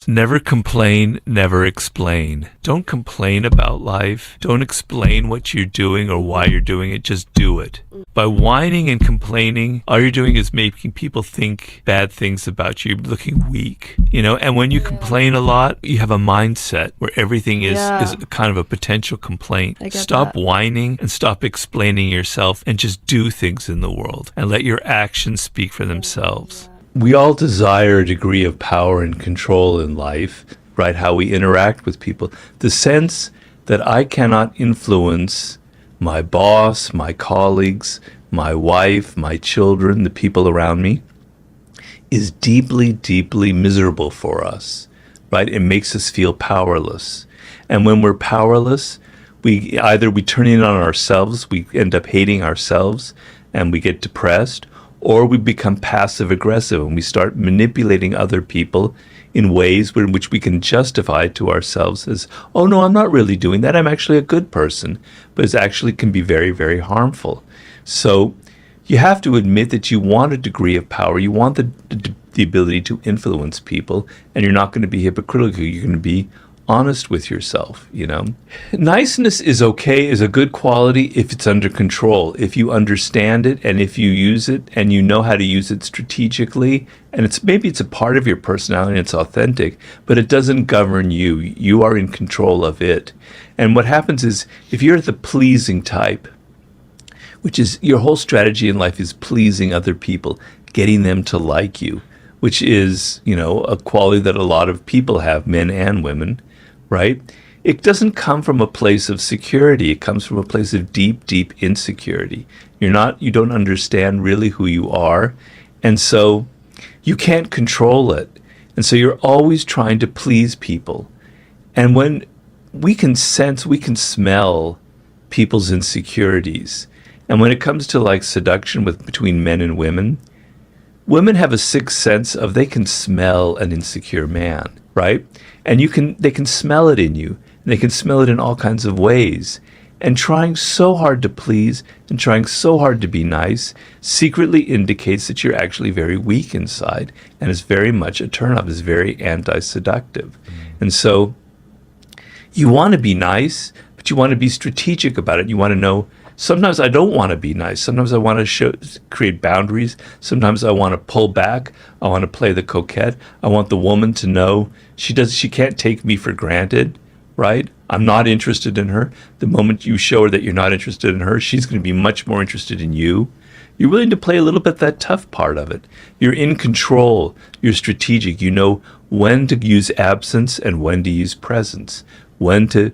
never complain, never explain. Don't complain about life. Don't explain what you're doing or why you're doing it. Just do it. By whining and complaining, all you're doing is making people think bad things about you, looking weak, and when you complain a lot, you have a mindset where everything is kind of a potential complaint. Stop whining and stop explaining yourself and just do things in the world and let your actions speak for themselves. We all desire a degree of power and control in life, right? How we interact with people. The sense that I cannot influence my boss, my colleagues, my wife, my children, the people around me, is deeply, deeply miserable for us, right? It makes us feel powerless. And when we're powerless, we turn in on ourselves, we end up hating ourselves, and we get depressed, or we become passive aggressive and we start manipulating other people in ways in which we can justify to ourselves as, oh no, I'm not really doing that. I'm actually a good person, but it actually can be very, very harmful. So you have to admit that you want a degree of power. You want the ability to influence people, and you're not going to be hypocritical. You're going to be honest with yourself, Niceness is okay, is a good quality if it's under control, if you understand it and if you use it and you know how to use it strategically, and maybe it's a part of your personality and it's authentic, but it doesn't govern you. You are in control of it. And what happens is, if you're the pleasing type, which is your whole strategy in life is pleasing other people, getting them to like you, which is, a quality that a lot of people have, men and women, right? It doesn't come from a place of security. It comes from a place of deep, deep insecurity. You don't understand really who you are. And so you can't control it. And so you're always trying to please people. And when we can smell people's insecurities. And when it comes to like seduction between men and women have a sixth sense of they can smell an insecure man, right? And they can smell it in you, and they can smell it in all kinds of ways. And trying so hard to please and trying so hard to be nice secretly indicates that you're actually very weak inside, and is very much a turnoff, is very anti-seductive. And so you want to be nice, but you want to be strategic about it. You want to know, sometimes I don't want to be nice. Sometimes I want to create boundaries. Sometimes I want to pull back. I want to play the coquette. I want the woman to know she can't take me for granted, right? I'm not interested in her. The moment you show her that you're not interested in her, she's going to be much more interested in you. You're willing to play a little bit that tough part of it. You're in control. You're strategic. You know when to use absence and when to use presence, when to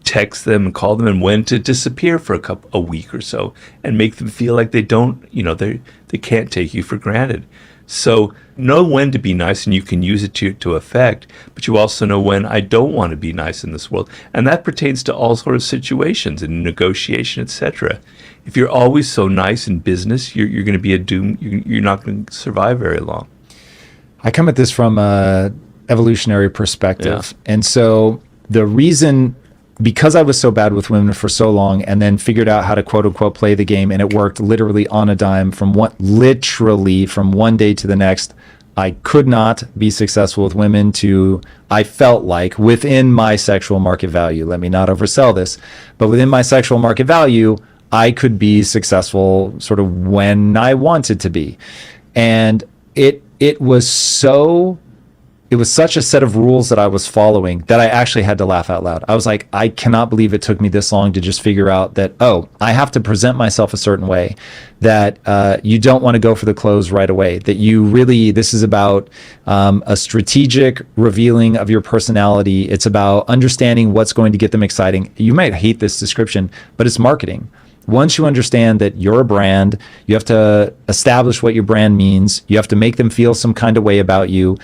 text them and call them, and when to disappear for a week or so and make them feel like they don't, they can't take you for granted. So know when to be nice, and you can use it to effect, but you also know when I don't want to be nice in this world. And that pertains to all sorts of situations in negotiation, etc. If you're always so nice in business, you're going to be you're not going to survive very long. I come at this from a evolutionary perspective. Yeah. And so the reason, because I was so bad with women for so long, and then figured out how to quote unquote play the game, and it worked literally on a dime from one day to the next, I could not be successful with women I felt like within my sexual market value. Let me not oversell this, but within my sexual market value, I could be successful sort of when I wanted to be. And it was such a set of rules that I was following that I actually had to laugh out loud. I was like, I cannot believe it took me this long to just figure out that, I have to present myself a certain way, that you don't want to go for the close right away, that this is about a strategic revealing of your personality. It's about understanding what's going to get them exciting. You might hate this description, but it's marketing. Once you understand that you're a brand, you have to establish what your brand means. You have to make them feel some kind of way about you.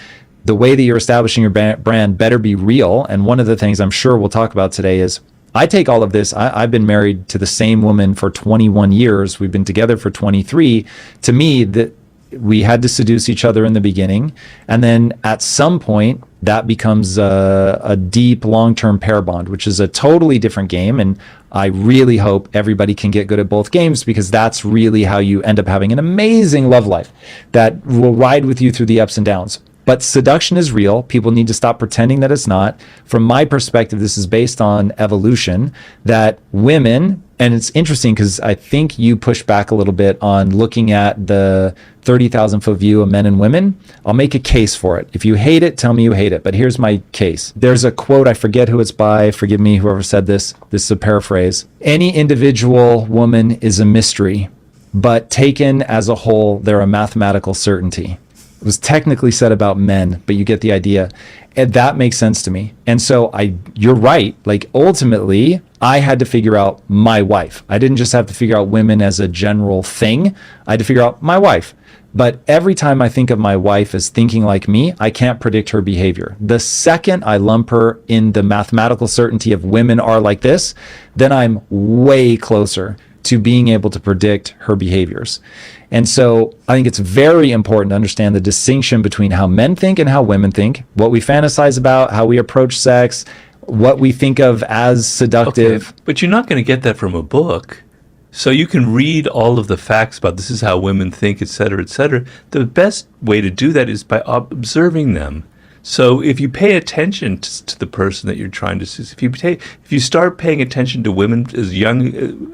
The way that you're establishing your brand better be real. And one of the things I'm sure we'll talk about today is, I take all of this. I've been married to the same woman for 21 years. We've been together for 23. To me, that we had to seduce each other in the beginning. And then at some point, that becomes a deep, long-term pair bond, which is a totally different game. And I really hope everybody can get good at both games, because that's really how you end up having an amazing love life that will ride with you through the ups and downs. But seduction is real. People need to stop pretending that it's not. From my perspective, this is based on evolution, that women, and it's interesting because I think you push back a little bit on looking at the 30,000 foot view of men and women. I'll make a case for it. If you hate it, tell me you hate it. But here's my case. There's a quote, I forget who it's by. Forgive me, whoever said this. This is a paraphrase. Any individual woman is a mystery, but taken as a whole, they're a mathematical certainty. It was technically said about men, but you get the idea. And that makes sense to me. And so you're right. Like ultimately, I had to figure out my wife. I didn't just have to figure out women as a general thing. I had to figure out my wife. But every time I think of my wife as thinking like me, I can't predict her behavior. The second I lump her in the mathematical certainty of women are like this, then I'm way closer to being able to predict her behaviors. And so I think it's very important to understand the distinction between how men think and how women think, what we fantasize about, how we approach sex, what we think of as seductive. Okay, but you're not going to get that from a book. So you can read all of the facts about this is how women think, et cetera, et cetera. The best way to do that is by observing them. So if you pay attention to the person that you're trying to see, if you start paying attention to women as young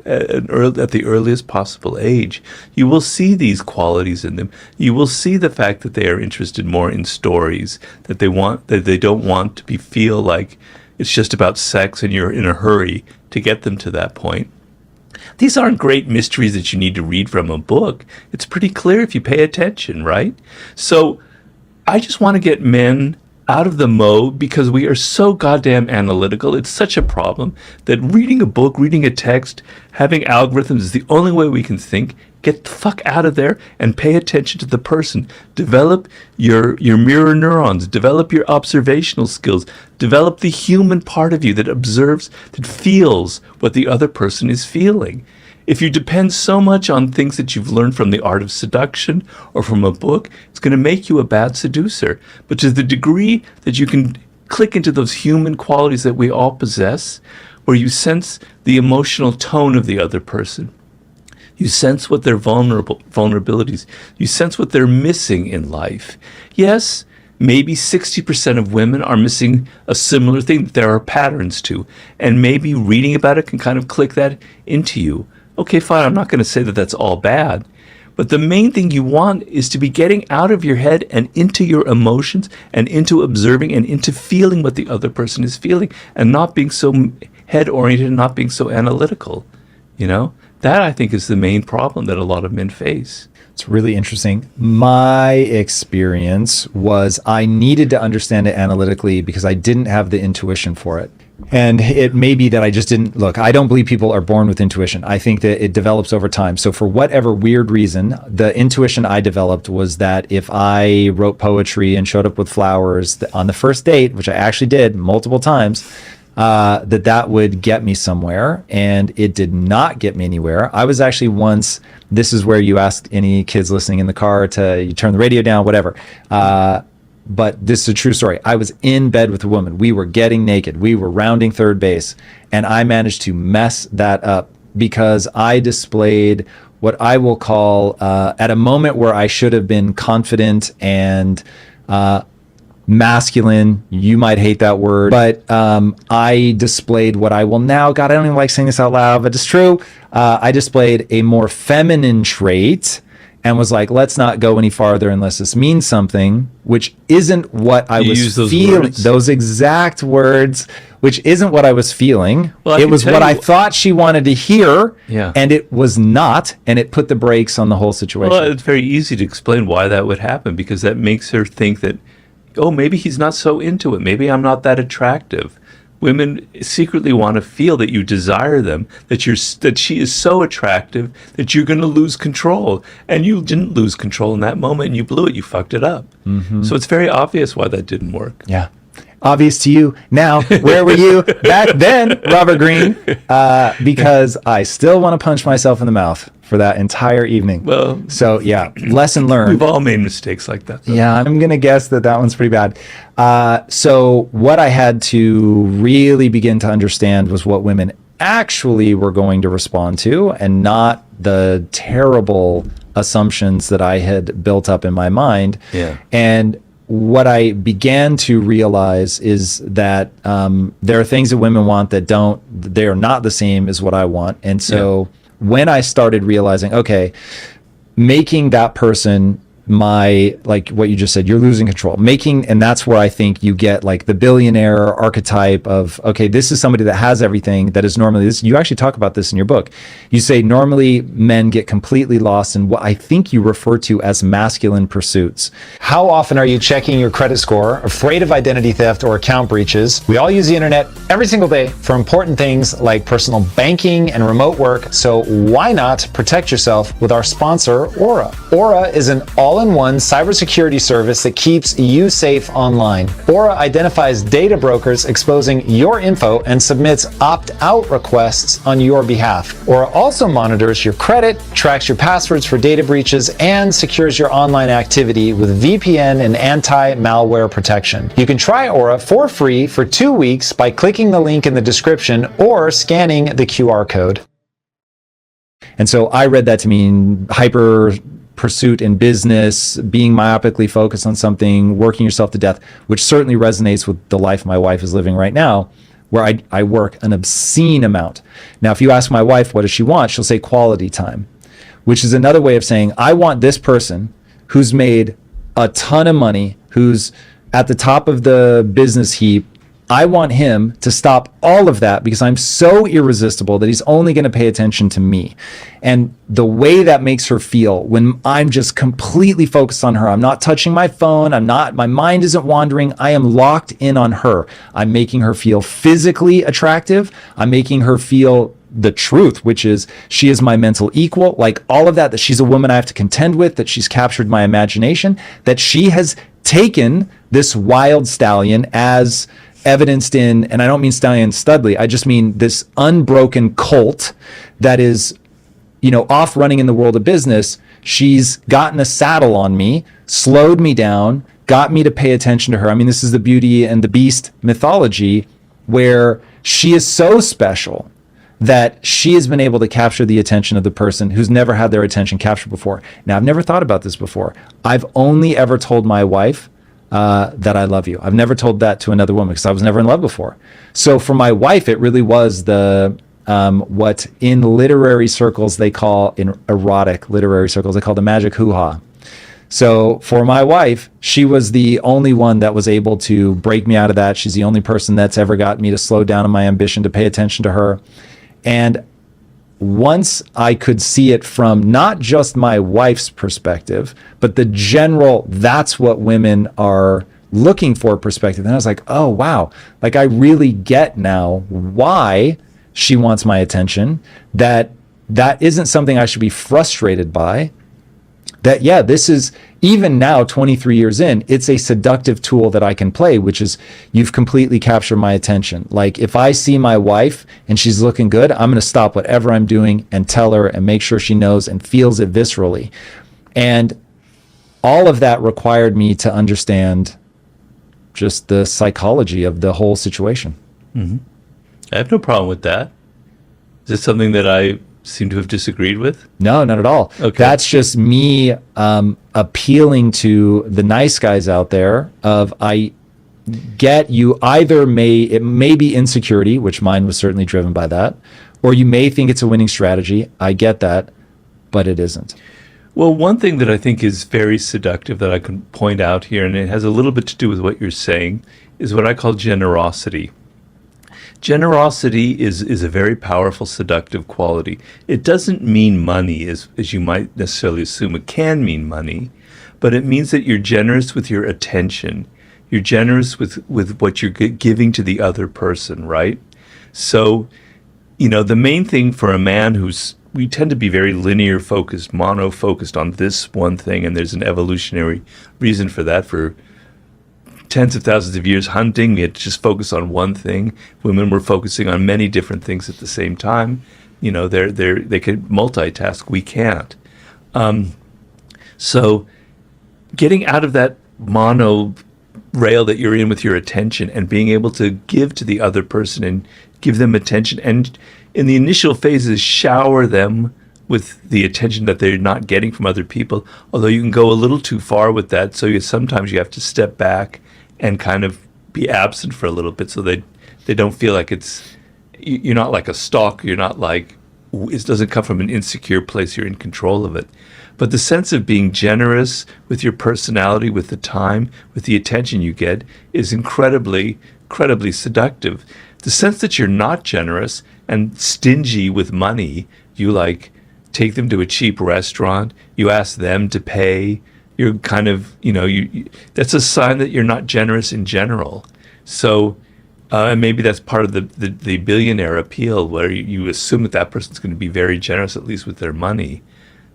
at the earliest possible age, you will see these qualities in them. You will see the fact that they are interested more in stories, that they don't want to feel like it's just about sex and you're in a hurry to get them to that point. These aren't great mysteries that you need to read from a book. It's pretty clear if you pay attention, right? So I just want to get men out of the mode because we are so goddamn analytical. It's such a problem that reading a book, reading a text, having algorithms is the only way we can think. Get the fuck out of there and pay attention to the person. Develop your mirror neurons. Develop your observational skills. Develop the human part of you that observes, that feels what the other person is feeling. If you depend so much on things that you've learned from the art of seduction or from a book, it's going to make you a bad seducer. But to the degree that you can click into those human qualities that we all possess, where you sense the emotional tone of the other person, you sense what their vulnerabilities, you sense what they're missing in life. Yes, maybe 60% of women are missing a similar thing that there are patterns to, and maybe reading about it can kind of click that into you. Okay, fine, I'm not going to say that that's all bad, but the main thing you want is to be getting out of your head and into your emotions and into observing and into feeling what the other person is feeling and not being so head-oriented and not being so analytical, you know? That, I think, is the main problem that a lot of men face. It's really interesting. My experience was I needed to understand it analytically because I didn't have the intuition for it. And it may be that I just didn't look. I don't believe people are born with intuition. I think that it develops over time. So for whatever weird reason, the intuition I developed was that if I wrote poetry and showed up with flowers on the first date, which I actually did multiple times, that would get me somewhere, and it did not get me anywhere. I was actually once, this is where you ask any kids listening in the car to you turn the radio down, whatever. But this is a true story. I was in bed with a woman. We were getting naked. We were rounding third base, and I managed to mess that up because I displayed what I will call, at a moment where I should have been confident and masculine. You might hate that word, but I displayed what I will now, God, I don't even like saying this out loud, but it's true. I displayed a more feminine trait and was like, let's not go any farther unless this means something, which isn't what I was feeling. Those exact words, which isn't what I was feeling. Well, it was what I thought she wanted to hear, and it was not, and it put the brakes on the whole situation. Well, it's very easy to explain why that would happen, because that makes her think that, oh, maybe he's not so into it. Maybe I'm not that attractive. Women secretly want to feel that you desire them, that she is so attractive that you're going to lose control. And you didn't lose control in that moment, and you blew it. You fucked it up. Mm-hmm. So it's very obvious why that didn't work. Yeah. Obvious to you now. Where were you back then, Robert Greene? Because I still want to punch myself in the mouth for that entire evening. Well, so yeah, lesson learned. We've all made mistakes like that, though. Yeah, I'm going to guess that one's pretty bad. So what I had to really begin to understand was what women actually were going to respond to, and not the terrible assumptions that I had built up in my mind. Yeah. And what I began to realize is that there are things that women want that they are not the same as what I want. And so when I started realizing, okay, making that person like what you just said, you're losing control, and that's where I think you get like the billionaire archetype of, okay, this is somebody that has everything that is normally this. You actually talk about this in your book. You say normally men get completely lost in what I think you refer to as masculine pursuits. How often are you checking your credit score, afraid of identity theft or account breaches? We all use the internet every single day for important things like personal banking and remote work. So why not protect yourself with our sponsor, Aura? Aura is an all-in-one cybersecurity service that keeps you safe online. Aura identifies data brokers exposing your info and submits opt-out requests on your behalf. Aura also monitors your credit, tracks your passwords for data breaches, and secures your online activity with VPN and anti-malware protection. You can try Aura for free for 2 weeks by clicking the link in the description or scanning the QR code. And so I read that to mean hyper pursuit in business, being myopically focused on something, working yourself to death, which certainly resonates with the life my wife is living right now, where I work an obscene amount. Now, if you ask my wife, what does she want? She'll say quality time, which is another way of saying, I want this person who's made a ton of money, who's at the top of the business heap. I want him to stop all of that because I'm so irresistible that he's only going to pay attention to me. And the way that makes her feel when I'm just completely focused on her, I'm not touching my phone, my mind isn't wandering, I am locked in on her. I'm making her feel physically attractive. I'm making her feel the truth, which is she is my mental equal, like all of that she's a woman I have to contend with, that she's captured my imagination, that she has taken this wild stallion as evidenced in, and I don't mean Stallion Studley, I just mean this unbroken colt that is, off running in the world of business. She's gotten a saddle on me, slowed me down, got me to pay attention to her. I mean, this is the Beauty and the Beast mythology where she is so special that she has been able to capture the attention of the person who's never had their attention captured before. Now, I've never thought about this before. I've only ever told my wife that I love you. I've never told that to another woman because I was never in love before. So for my wife, it really was what in literary circles in erotic literary circles, they call the magic hoo-ha. So for my wife, she was the only one that was able to break me out of that. She's the only person that's ever got me to slow down in my ambition to pay attention to her. And once I could see it from not just my wife's perspective, but the general, that's what women are looking for perspective. And I was like, oh, wow. Like I really get now why she wants my attention, that isn't something I should be frustrated by. That, yeah, this is, even now, 23 years in, it's a seductive tool that I can play, which is you've completely captured my attention. Like if I see my wife and she's looking good, I'm going to stop whatever I'm doing and tell her and make sure she knows and feels it viscerally. And all of that required me to understand just the psychology of the whole situation. Mm-hmm. I have no problem with that. Is this something that I seem to have disagreed with? No, not at all. Okay. That's just me appealing to the nice guys out there of I get you it may be insecurity, which mine was certainly driven by that, or you may think it's a winning strategy. I get that, but it isn't. Well, one thing that I think is very seductive that I can point out here, and it has a little bit to do with what you're saying, is what I call generosity. Generosity is a very powerful seductive quality. It doesn't mean money, as you might necessarily assume. It can mean money, but it means that you're generous with your attention. You're generous with what you're giving to the other person, right? So, the main thing for a man we tend to be very linear focused, mono focused on this one thing, and there's an evolutionary reason for that. For tens of thousands of years hunting, we had to just focus on one thing. Women were focusing on many different things at the same time. They could multitask. We can't. So getting out of that mono rail that you're in with your attention and being able to give to the other person and give them attention, and in the initial phases shower them with the attention that they're not getting from other people, although you can go a little too far with that. So sometimes you have to step back and kind of be absent for a little bit so they don't feel like you're not like a stalker. You're not like, it doesn't come from an insecure place. You're in control of it. But the sense of being generous with your personality, with the time, with the attention you get is incredibly, incredibly seductive. The sense that you're not generous and stingy with money, you like take them to a cheap restaurant, you ask them to pay, you're kind of, that's a sign that you're not generous in general. So, and maybe that's part of the billionaire appeal, where you assume that person's going to be very generous, at least with their money.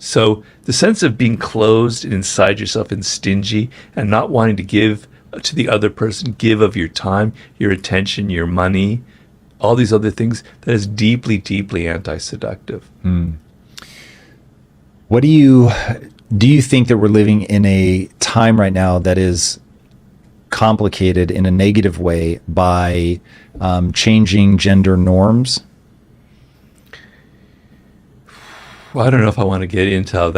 So the sense of being closed inside yourself and stingy and not wanting to give to the other person, give of your time, your attention, your money, all these other things, that is deeply, deeply anti-seductive. What do you think that we're living in a time right now that is complicated in a negative way by changing gender norms? Well, I don't know if I want to get into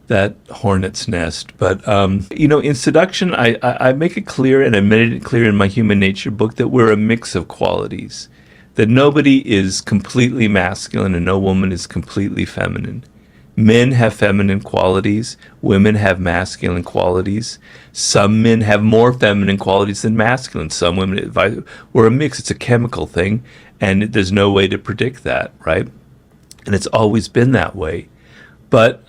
that hornet's nest, but in seduction, I make it clear, and I made it clear in my Human Nature book, that we're a mix of qualities, that nobody is completely masculine and no woman is completely feminine. Men have feminine qualities, women have masculine qualities. Some men have more feminine qualities than masculine. Some women, we're a mix. It's a chemical thing, and there's no way to predict that, right? And it's always been that way. But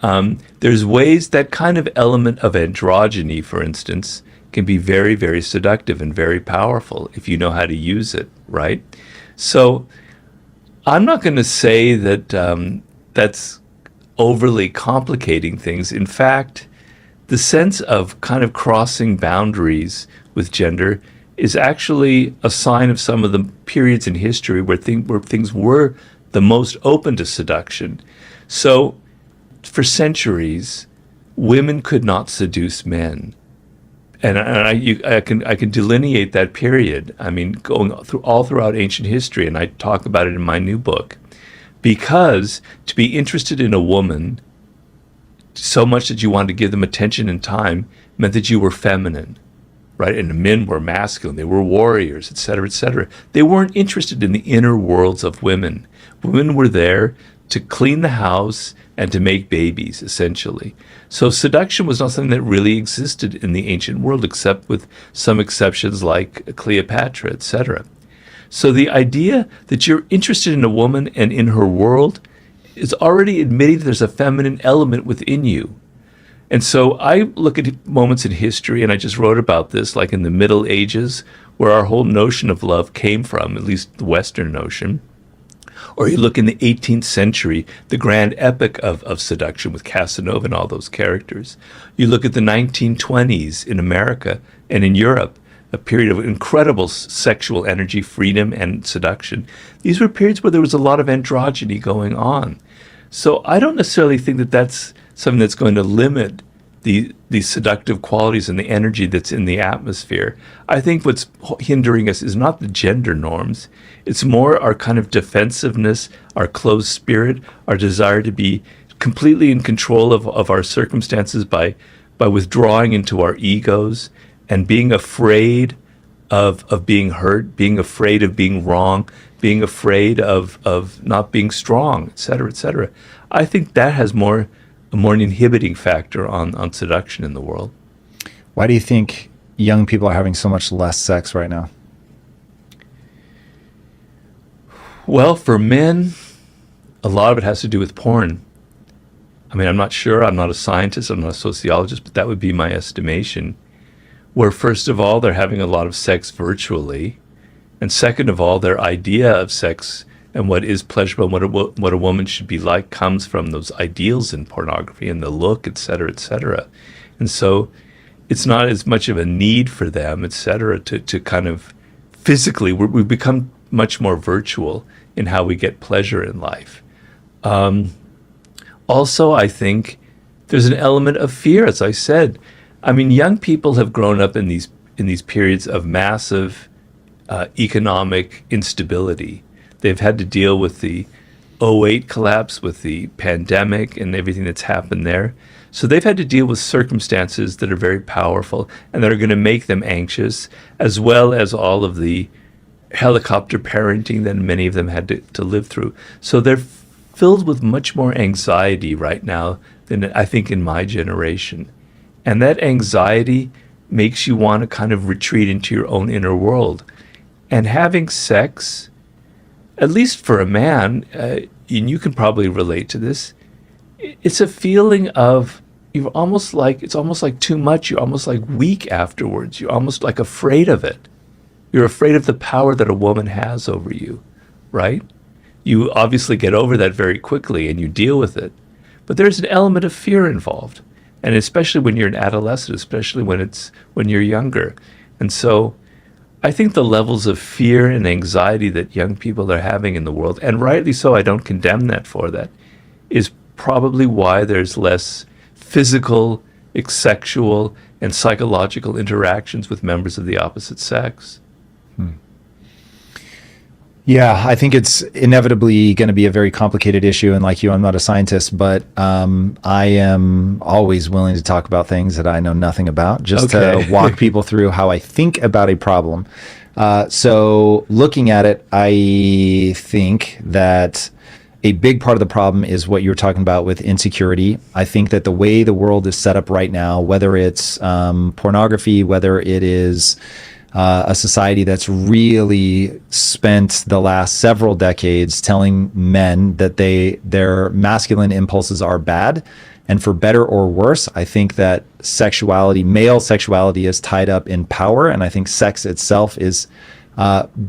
there's ways that kind of element of androgyny, for instance, can be very, very seductive and very powerful if you know how to use it, right? So I'm not going to say that that's overly complicating things. In fact, the sense of kind of crossing boundaries with gender is actually a sign of some of the periods in history where things were the most open to seduction. So for centuries, women could not seduce men. And I can delineate that period. I mean, going all throughout ancient history, and I talk about it in my new book. Because to be interested in a woman so much that you wanted to give them attention and time meant that you were feminine, right? And the men were masculine. They were warriors, et cetera, et cetera. They weren't interested in the inner worlds of women. Women were there to clean the house and to make babies, essentially. So seduction was not something that really existed in the ancient world, except with some exceptions like Cleopatra, et cetera. So the idea that you're interested in a woman and in her world is already admitting that there's a feminine element within you. And so I look at moments in history, and I just wrote about this, like in the Middle Ages, where our whole notion of love came from, at least the Western notion. Or you look in the 18th century, the grand epic of seduction with Casanova and all those characters. You look at the 1920s in America and in Europe, a period of incredible sexual energy, freedom, and seduction. These were periods where there was a lot of androgyny going on. So I don't necessarily think that that's something that's going to limit the seductive qualities and the energy that's in the atmosphere. I think what's hindering us is not the gender norms. It's more our kind of defensiveness, our closed spirit, our desire to be completely in control of our circumstances by withdrawing into our egos and being afraid of being hurt, being afraid of being wrong, being afraid of not being strong, et cetera, et cetera. I think that has a more inhibiting factor on seduction in the world. Why do you think young people are having so much less sex right now? Well, for men, a lot of it has to do with porn. I mean, I'm not sure. I'm not a scientist. I'm not a sociologist, but that would be my estimation. Where, first of all, they're having a lot of sex virtually. And second of all, their idea of sex and what is pleasurable and what a woman should be like comes from those ideals in pornography and the look, et cetera, et cetera. And so it's not as much of a need for them, et cetera, to kind of physically, we've become much more virtual in how we get pleasure in life. Also, I think there's an element of fear, as I said. I mean, young people have grown up in these periods of massive economic instability. They've had to deal with the '08 collapse with the pandemic and everything that's happened there. So they've had to deal with circumstances that are very powerful and that are going to make them anxious, as well as all of the helicopter parenting that many of them had to live through. So they're filled with much more anxiety right now than I think in my generation. And that anxiety makes you want to kind of retreat into your own inner world. And having sex, at least for a man, and you can probably relate to this, it's a feeling of it's almost like too much. You're almost like weak afterwards. You're almost like afraid of it. You're afraid of the power that a woman has over you, right? You obviously get over that very quickly and you deal with it. But there's an element of fear involved. And especially when you're an adolescent, especially when you're younger. And so I think the levels of fear and anxiety that young people are having in the world, and rightly so, I don't condemn that for that, is probably why there's less physical, sexual, and psychological interactions with members of the opposite sex. Yeah, I think it's inevitably going to be a very complicated issue. And like you, I'm not a scientist, but I am always willing to talk about things that I know nothing about, just to walk people through how I think about a problem. So looking at it, I think that a big part of the problem is what you're talking about with insecurity. I think that the way the world is set up right now, whether it's pornography, whether it is a society that's really spent the last several decades telling men that their masculine impulses are bad. And for better or worse, I think that male sexuality is tied up in power. And I think sex itself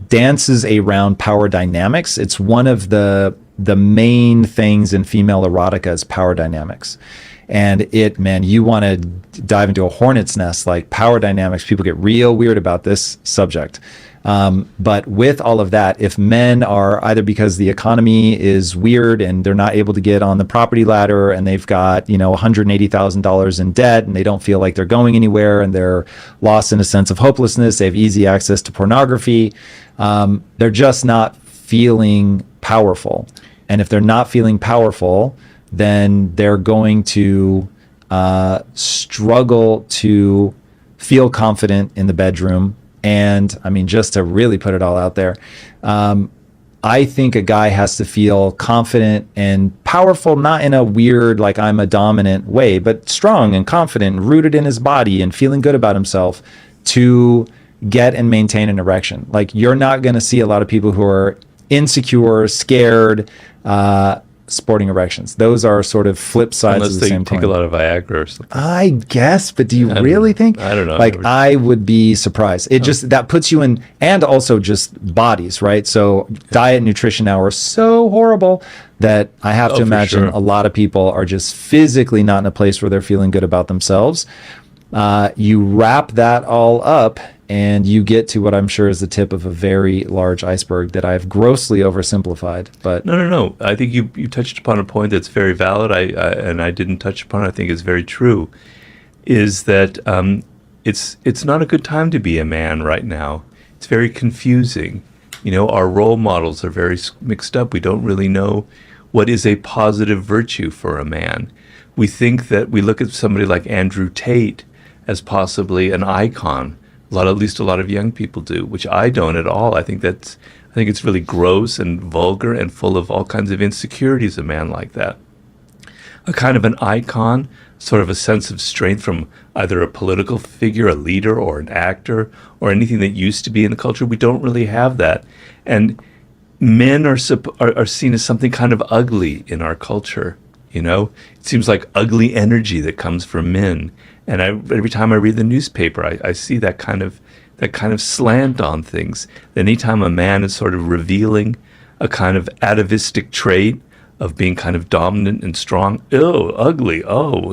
dances around power dynamics. It's one of the main things in female erotica is power dynamics. And you want to dive into a hornet's nest, like power dynamics. People get real weird about this subject. But with all of that, if men are either because the economy is weird and they're not able to get on the property ladder and they've got, $180,000 in debt and they don't feel like they're going anywhere and they're lost in a sense of hopelessness, they have easy access to pornography, they're just not feeling powerful. And if they're not feeling powerful, then they're going to struggle to feel confident in the bedroom. And I mean, just to really put it all out there, I think a guy has to feel confident and powerful, not in a weird, like I'm a dominant way, but strong and confident and rooted in his body and feeling good about himself to get and maintain an erection. Like, you're not going to see a lot of people who are insecure, scared, sporting erections. Those are sort of flip sides of the same coin. Unless they take a lot of Viagra or something. I guess, but do you really think? I don't know. Like, I would be surprised. It just, that puts you in, and also just bodies, right? So diet and nutrition now are so horrible that I have to imagine a lot of people are just physically not in a place where they're feeling good about themselves. You wrap that all up and you get to what I'm sure is the tip of a very large iceberg that I've grossly oversimplified. But No. I think you touched upon a point that's very valid. I didn't touch upon it. I think it's very true. Is that it's not a good time to be a man right now. It's very confusing. Our role models are very mixed up. We don't really know what is a positive virtue for a man. We think that we look at somebody like Andrew Tate as possibly an icon. At least a lot of young people do, which I don't at all. I think it's really gross and vulgar and full of all kinds of insecurities, a man like that. A kind of an icon, sort of a sense of strength from either a political figure, a leader, or an actor, or anything that used to be in the culture. We don't really have that. And men are seen as something kind of ugly in our culture. It seems like ugly energy that comes from men. And every time I read the newspaper, I see that kind of slant on things. Anytime a man is sort of revealing a kind of atavistic trait of being kind of dominant and strong, ugly,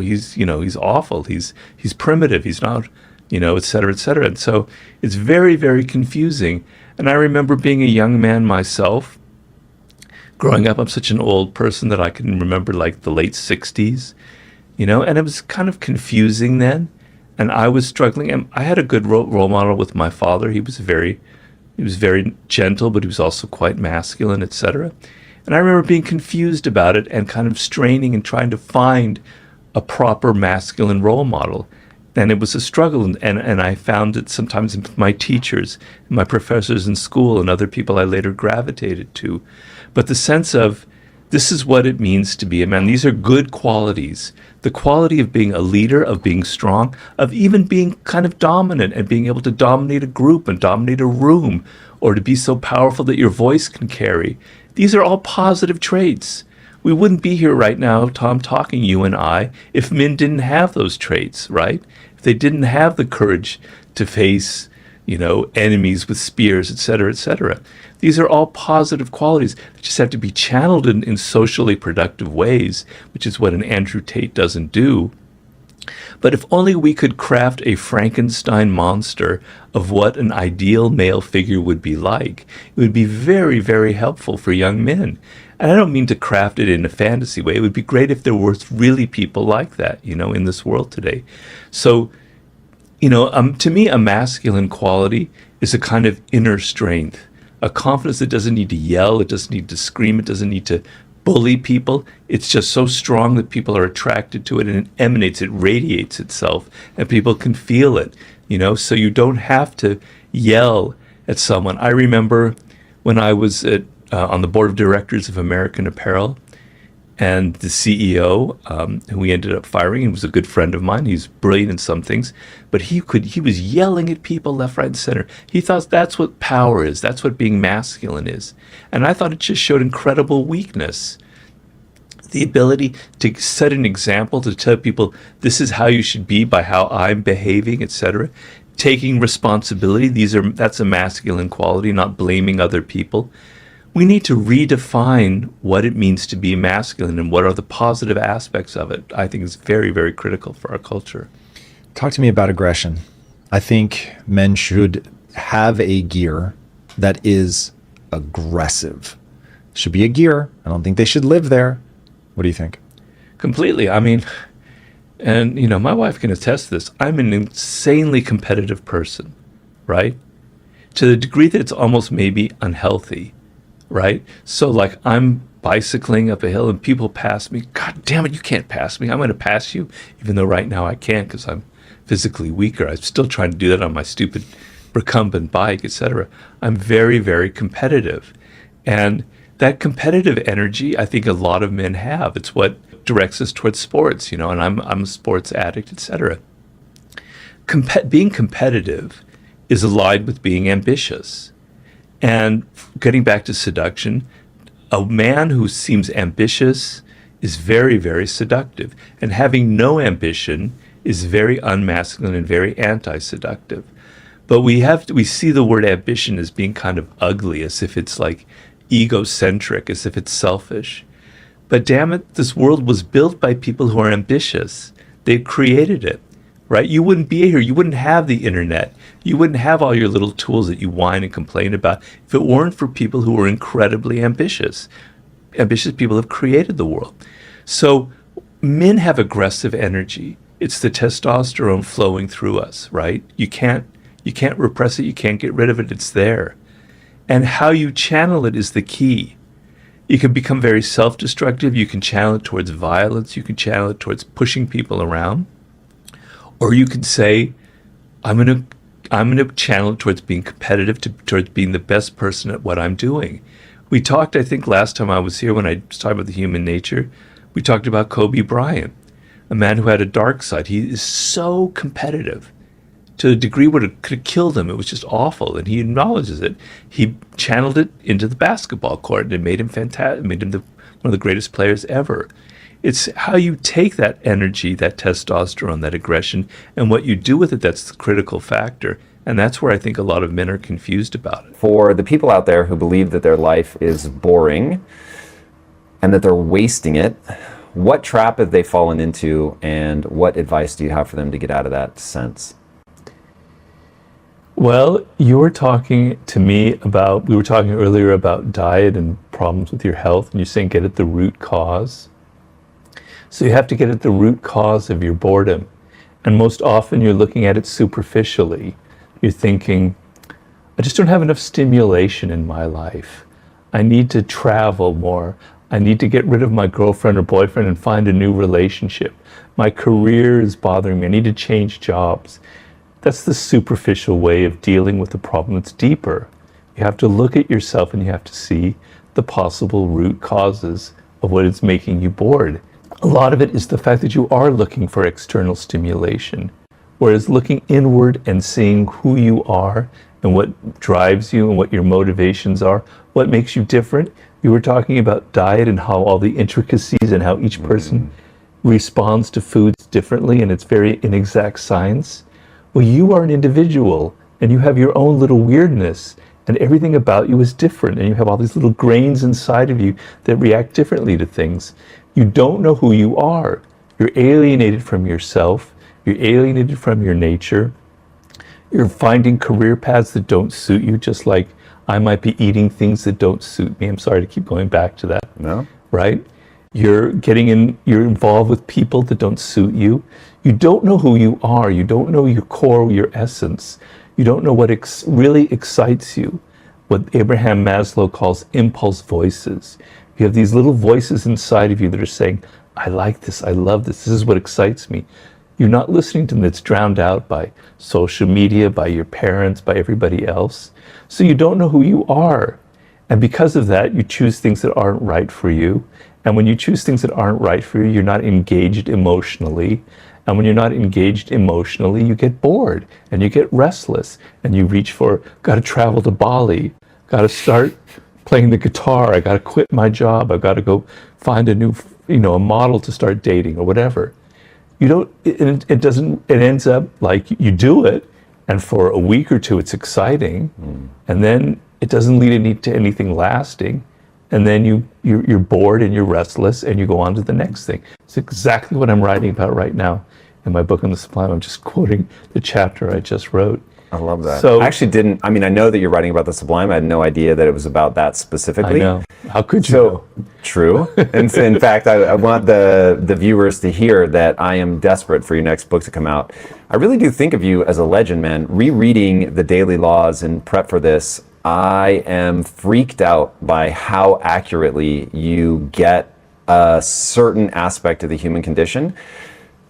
he's awful, he's primitive, he's not, et cetera, et cetera. And so it's very, very confusing. And I remember being a young man myself. Growing up, I'm such an old person that I can remember like the late 60s. And it was kind of confusing then, and I was struggling. And I had a good role model with my father. He was very gentle, but he was also quite masculine, etc. And I remember being confused about it and kind of straining and trying to find a proper masculine role model. And it was a struggle, and I found it sometimes in my teachers, my professors in school, and other people I later gravitated to. But the sense of, this is what it means to be a man. These are good qualities. The quality of being a leader, of being strong, of even being kind of dominant and being able to dominate a group and dominate a room, or to be so powerful that your voice can carry. These are all positive traits. We wouldn't be here right now, Tom, talking, you and I, if men didn't have those traits, right? If they didn't have the courage to face, enemies with spears, et cetera, et cetera. These are all positive qualities that just have to be channeled in socially productive ways, which is what an Andrew Tate doesn't do. But if only we could craft a Frankenstein monster of what an ideal male figure would be like, it would be very, very helpful for young men. And I don't mean to craft it in a fantasy way. It would be great if there were really people like that, in this world today. So, to me, a masculine quality is a kind of inner strength, a confidence that doesn't need to yell, it doesn't need to scream, it doesn't need to bully people. It's just so strong that people are attracted to it, and it emanates, it radiates itself, and people can feel it, so you don't have to yell at someone. I remember when I was on the board of directors of American Apparel, and the CEO, who we ended up firing, he was a good friend of mine. He's brilliant in some things, but he was yelling at people left, right, and center. He thought that's what power is. That's what being masculine is. And I thought it just showed incredible weakness. The ability to set an example, to tell people this is how you should be by how I'm behaving, etc. Taking responsibility, that's a masculine quality, not blaming other people. We need to redefine what it means to be masculine and what are the positive aspects of it. I think is very, very critical for our culture. Talk to me about aggression. I think men should have a gear that is aggressive. Should be a gear. I don't think they should live there. What do you think? Completely. I mean, and my wife can attest to this. I'm an insanely competitive person, right? To the degree that it's almost maybe unhealthy. Right? So like I'm bicycling up a hill and people pass me. God damn it, you can't pass me. I'm going to pass you, even though right now I can't because I'm physically weaker. I'm still trying to do that on my stupid recumbent bike, etc. I'm very, very competitive. And that competitive energy, I think a lot of men have. It's what directs us towards sports, and I'm a sports addict, etc. Being competitive is allied with being ambitious. And getting back to seduction, a man who seems ambitious is very, very seductive. And having no ambition is very unmasculine and very anti-seductive. But we see the word ambition as being kind of ugly, as if it's like egocentric, as if it's selfish. But damn it, this world was built by people who are ambitious. They created it. Right? You wouldn't be here. You wouldn't have the internet. You wouldn't have all your little tools that you whine and complain about if it weren't for people who were incredibly ambitious. Ambitious people have created the world. So men have aggressive energy. It's the testosterone flowing through us, right? You can't repress it. You can't get rid of it. It's there. And how you channel it is the key. You can become very self-destructive. You can channel it towards violence. You can channel it towards pushing people around. Or you can say, I'm going to channel it towards being competitive, towards being the best person at what I'm doing. We talked, I think, last time I was here when I was talking about the human nature, we talked about Kobe Bryant, a man who had a dark side. He is so competitive to a degree where it could have killed him. It was just awful, and he acknowledges it. He channeled it into the basketball court, and it made him fantastic. It made him one of the greatest players ever. It's how you take that energy, that testosterone, that aggression, and what you do with it that's the critical factor. And that's where I think a lot of men are confused about it. For the people out there who believe that their life is boring and that they're wasting it, what trap have they fallen into, and what advice do you have for them to get out of that sense? Well, you were talking to me about, we were talking earlier about diet and problems with your health, and you're saying get at the root cause. So you have to get at the root cause of your boredom. And most often you're looking at it superficially. You're thinking, I just don't have enough stimulation in my life. I need to travel more. I need to get rid of my girlfriend or boyfriend and find a new relationship. My career is bothering me. I need to change jobs. That's the superficial way of dealing with the problem that's deeper. You have to look at yourself and you have to see the possible root causes of what is making you bored. A lot of it is the fact that you are looking for external stimulation, whereas looking inward and seeing who you are and what drives you and what your motivations are, what makes you different. You were talking about diet and how all the intricacies and how each person responds to foods differently, and it's very inexact science. Well, you are an individual and you have your own little weirdness, and everything about you is different, and you have all these little grains inside of you that react differently to things. You don't know who you are. You're alienated from yourself. You're alienated from your nature. You're finding career paths that don't suit you, just like I might be eating things that don't suit me. I'm sorry to keep going back to that. No. Right? You're involved with people that don't suit you. You don't know who you are. You don't know your core, your essence. You don't know what really excites you, what Abraham Maslow calls impulse voices. You have these little voices inside of you that are saying, I like this, I love this is what excites me. You're not listening to them. It's drowned out by social media, by your parents, by everybody else. So you don't know who you are. And because of that, you choose things that aren't right for you. And when you choose things that aren't right for you, you're not engaged emotionally. And when you're not engaged emotionally, you get bored and you get restless and you reach for, got to travel to Bali, got to start playing the guitar, I got to quit my job, I've got to go find a new, a model to start dating or whatever. It ends up like you do it, and for a week or two it's exciting, and then it doesn't lead to anything lasting, and then you're bored and you're restless and you go on to the next thing. It's exactly what I'm writing about right now in my book on the Sublime. I'm just quoting the chapter I just wrote. I love that. So, I actually I know that you're writing about the Sublime. I had no idea that it was about that specifically. I know. How could you know? True. And so in fact, I want the viewers to hear that I am desperate for your next book to come out. I really do think of you as a legend, man. Rereading the Daily Laws and prep for this, I am freaked out by how accurately you get a certain aspect of the human condition.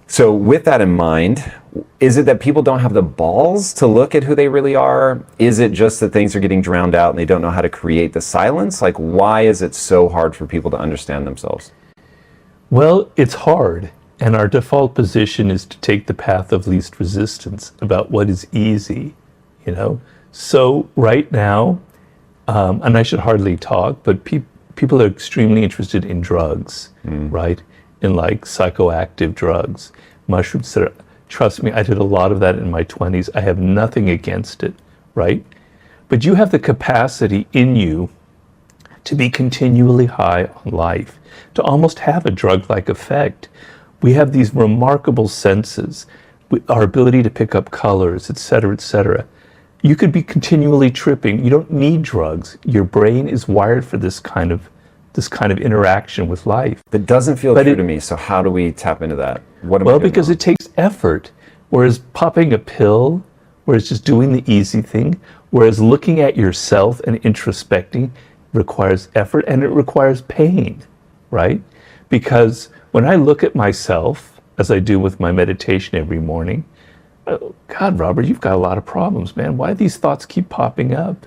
So with that in mind, is it that people don't have the balls to look at who they really are? Is it just that things are getting drowned out and they don't know how to create the silence? Like, why is it so hard for people to understand themselves? Well, it's hard. And our default position is to take the path of least resistance about what is easy, So right now, and I should hardly talk, but people are extremely interested in drugs, right? In like psychoactive drugs, mushrooms. Trust me, I did a lot of that in my 20s. I have nothing against it, right? But you have the capacity in you to be continually high on life, to almost have a drug-like effect. We have these remarkable senses, our ability to pick up colors, et cetera, et cetera. You could be continually tripping. You don't need drugs. Your brain is wired for this kind of interaction with life. That doesn't feel true to me. So how do we tap into that? Because it takes effort. Whereas popping a pill, whereas just doing the easy thing, whereas looking at yourself and introspecting requires effort and it requires pain, right? Because when I look at myself, as I do with my meditation every morning, God, Robert, you've got a lot of problems, man. Why do these thoughts keep popping up?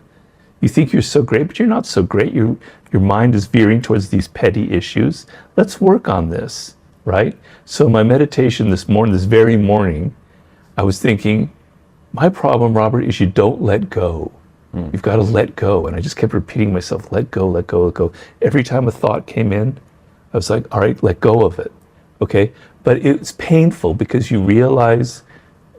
You think you're so great, but you're not so great. Your mind is veering towards these petty issues. Let's work on this, right? So my meditation this very morning, I was thinking, my problem, Robert, is you don't let go. You've got to let go. And I just kept repeating myself, let go, let go, let go. Every time a thought came in, I was like, all right, let go of it, okay? But it's painful because you realize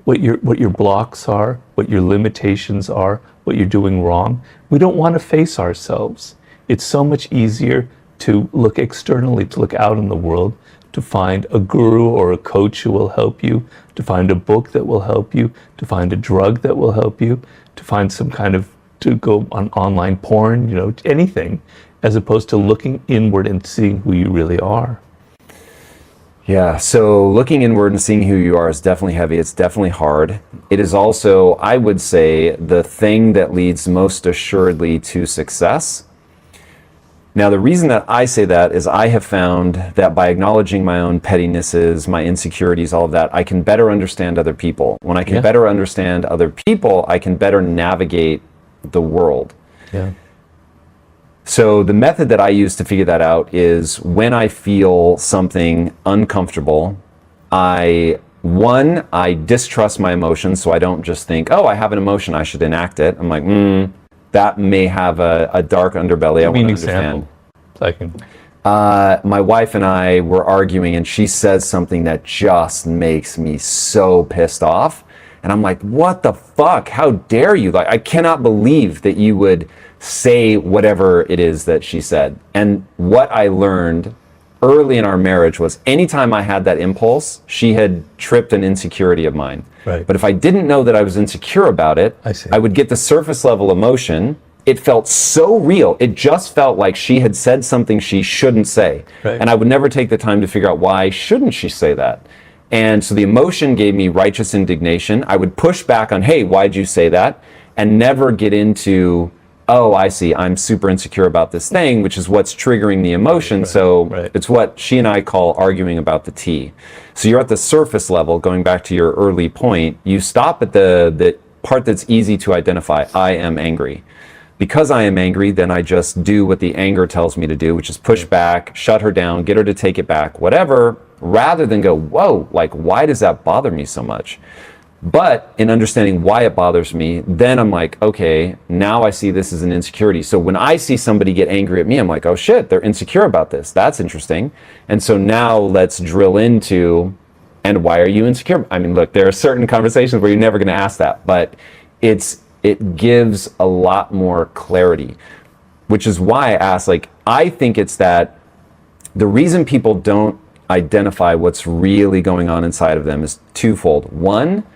what your blocks are, what your limitations are, what you're doing wrong. We don't want to face ourselves. It's so much easier to look externally, to look out in the world, to find a guru or a coach who will help you, to find a book that will help you, to find a drug that will help you, to find to go on online porn, anything, as opposed to looking inward and seeing who you really are. Yeah, so looking inward and seeing who you are is definitely heavy. It's definitely hard. It is also, I would say, the thing that leads most assuredly to success. Now, the reason that I say that is I have found that by acknowledging my own pettinesses, my insecurities, all of that, I can better understand other people. When I can better understand other people, I can better navigate the world. Yeah. So the method that I use to figure that out is when I feel something uncomfortable, I distrust my emotions, so I don't just think, oh, I have an emotion, I should enact it. I'm like, that may have a dark underbelly. I want to understand. My wife and I were arguing, and she says something that just makes me so pissed off. And I'm like, what the fuck? How dare you? Like, I cannot believe that you would say whatever it is that she said. And what I learned early in our marriage was anytime I had that impulse, she had tripped an insecurity of mine. Right. But if I didn't know that I was insecure about it, I would get the surface level emotion. It felt so real. It just felt like she had said something she shouldn't say. Right. And I would never take the time to figure out why shouldn't she say that. And so the emotion gave me righteous indignation. I would push back on, hey, why'd you say that? And never get into, oh, I see, I'm super insecure about this thing, which is what's triggering the emotion. It's what she and I call arguing about the tea. So you're at the surface level, going back to your early point, you stop at the part that's easy to identify. I am angry. Because I am angry, then I just do what the anger tells me to do, which is push back, shut her down, get her to take it back, whatever, rather than go, whoa, like, why does that bother me so much? But in understanding why it bothers me, then I'm like, okay, now I see this as an insecurity. So when I see somebody get angry at me, I'm like, oh shit, they're insecure about this. That's interesting. And so now let's drill into, and why are you insecure? I mean, look, there are certain conversations where you're never going to ask that, but it gives a lot more clarity, which is why I ask, like, I think it's that the reason people don't identify what's really going on inside of them is twofold. One,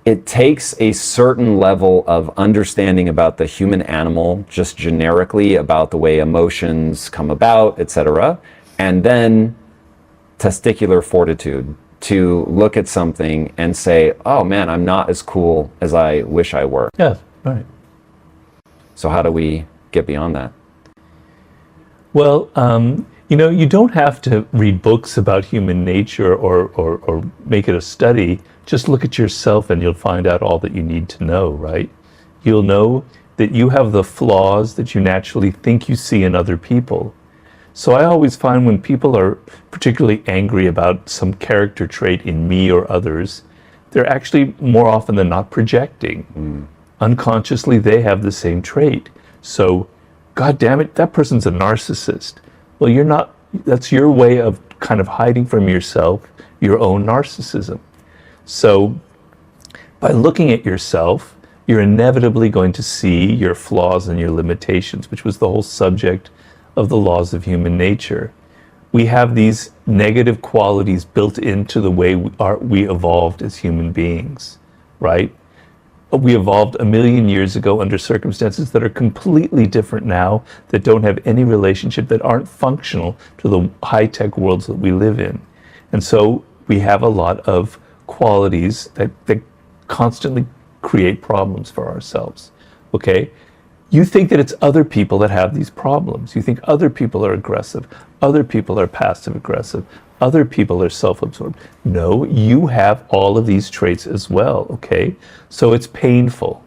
it takes a certain level of understanding about the human animal, just generically about the way emotions come about, etc. And then testicular fortitude to look at something and say, oh man, I'm not as cool as I wish I were. Yeah, right. So how do we get beyond that? Well, you don't have to read books about human nature or make it a study. Just look at yourself and you'll find out all that you need to know, right? You'll know that you have the flaws that you naturally think you see in other people. So I always find when people are particularly angry about some character trait in me or others, they're actually more often than not projecting. Unconsciously, they have the same trait. So, God damn it, that person's a narcissist. Well, you're not. That's your way of kind of hiding from yourself your own narcissism. So by looking at yourself, you're inevitably going to see your flaws and your limitations, which was the whole subject of the laws of human nature. We have these negative qualities built into the way we evolved as human beings, right? We evolved 1 million years ago under circumstances that are completely different now, that don't have any relationship, that aren't functional to the high-tech worlds that we live in. And so we have a lot of qualities that constantly create problems for ourselves, okay? You think that it's other people that have these problems. You think other people are aggressive, other people are passive-aggressive, other people are self-absorbed. No, you have all of these traits as well, okay? So it's painful,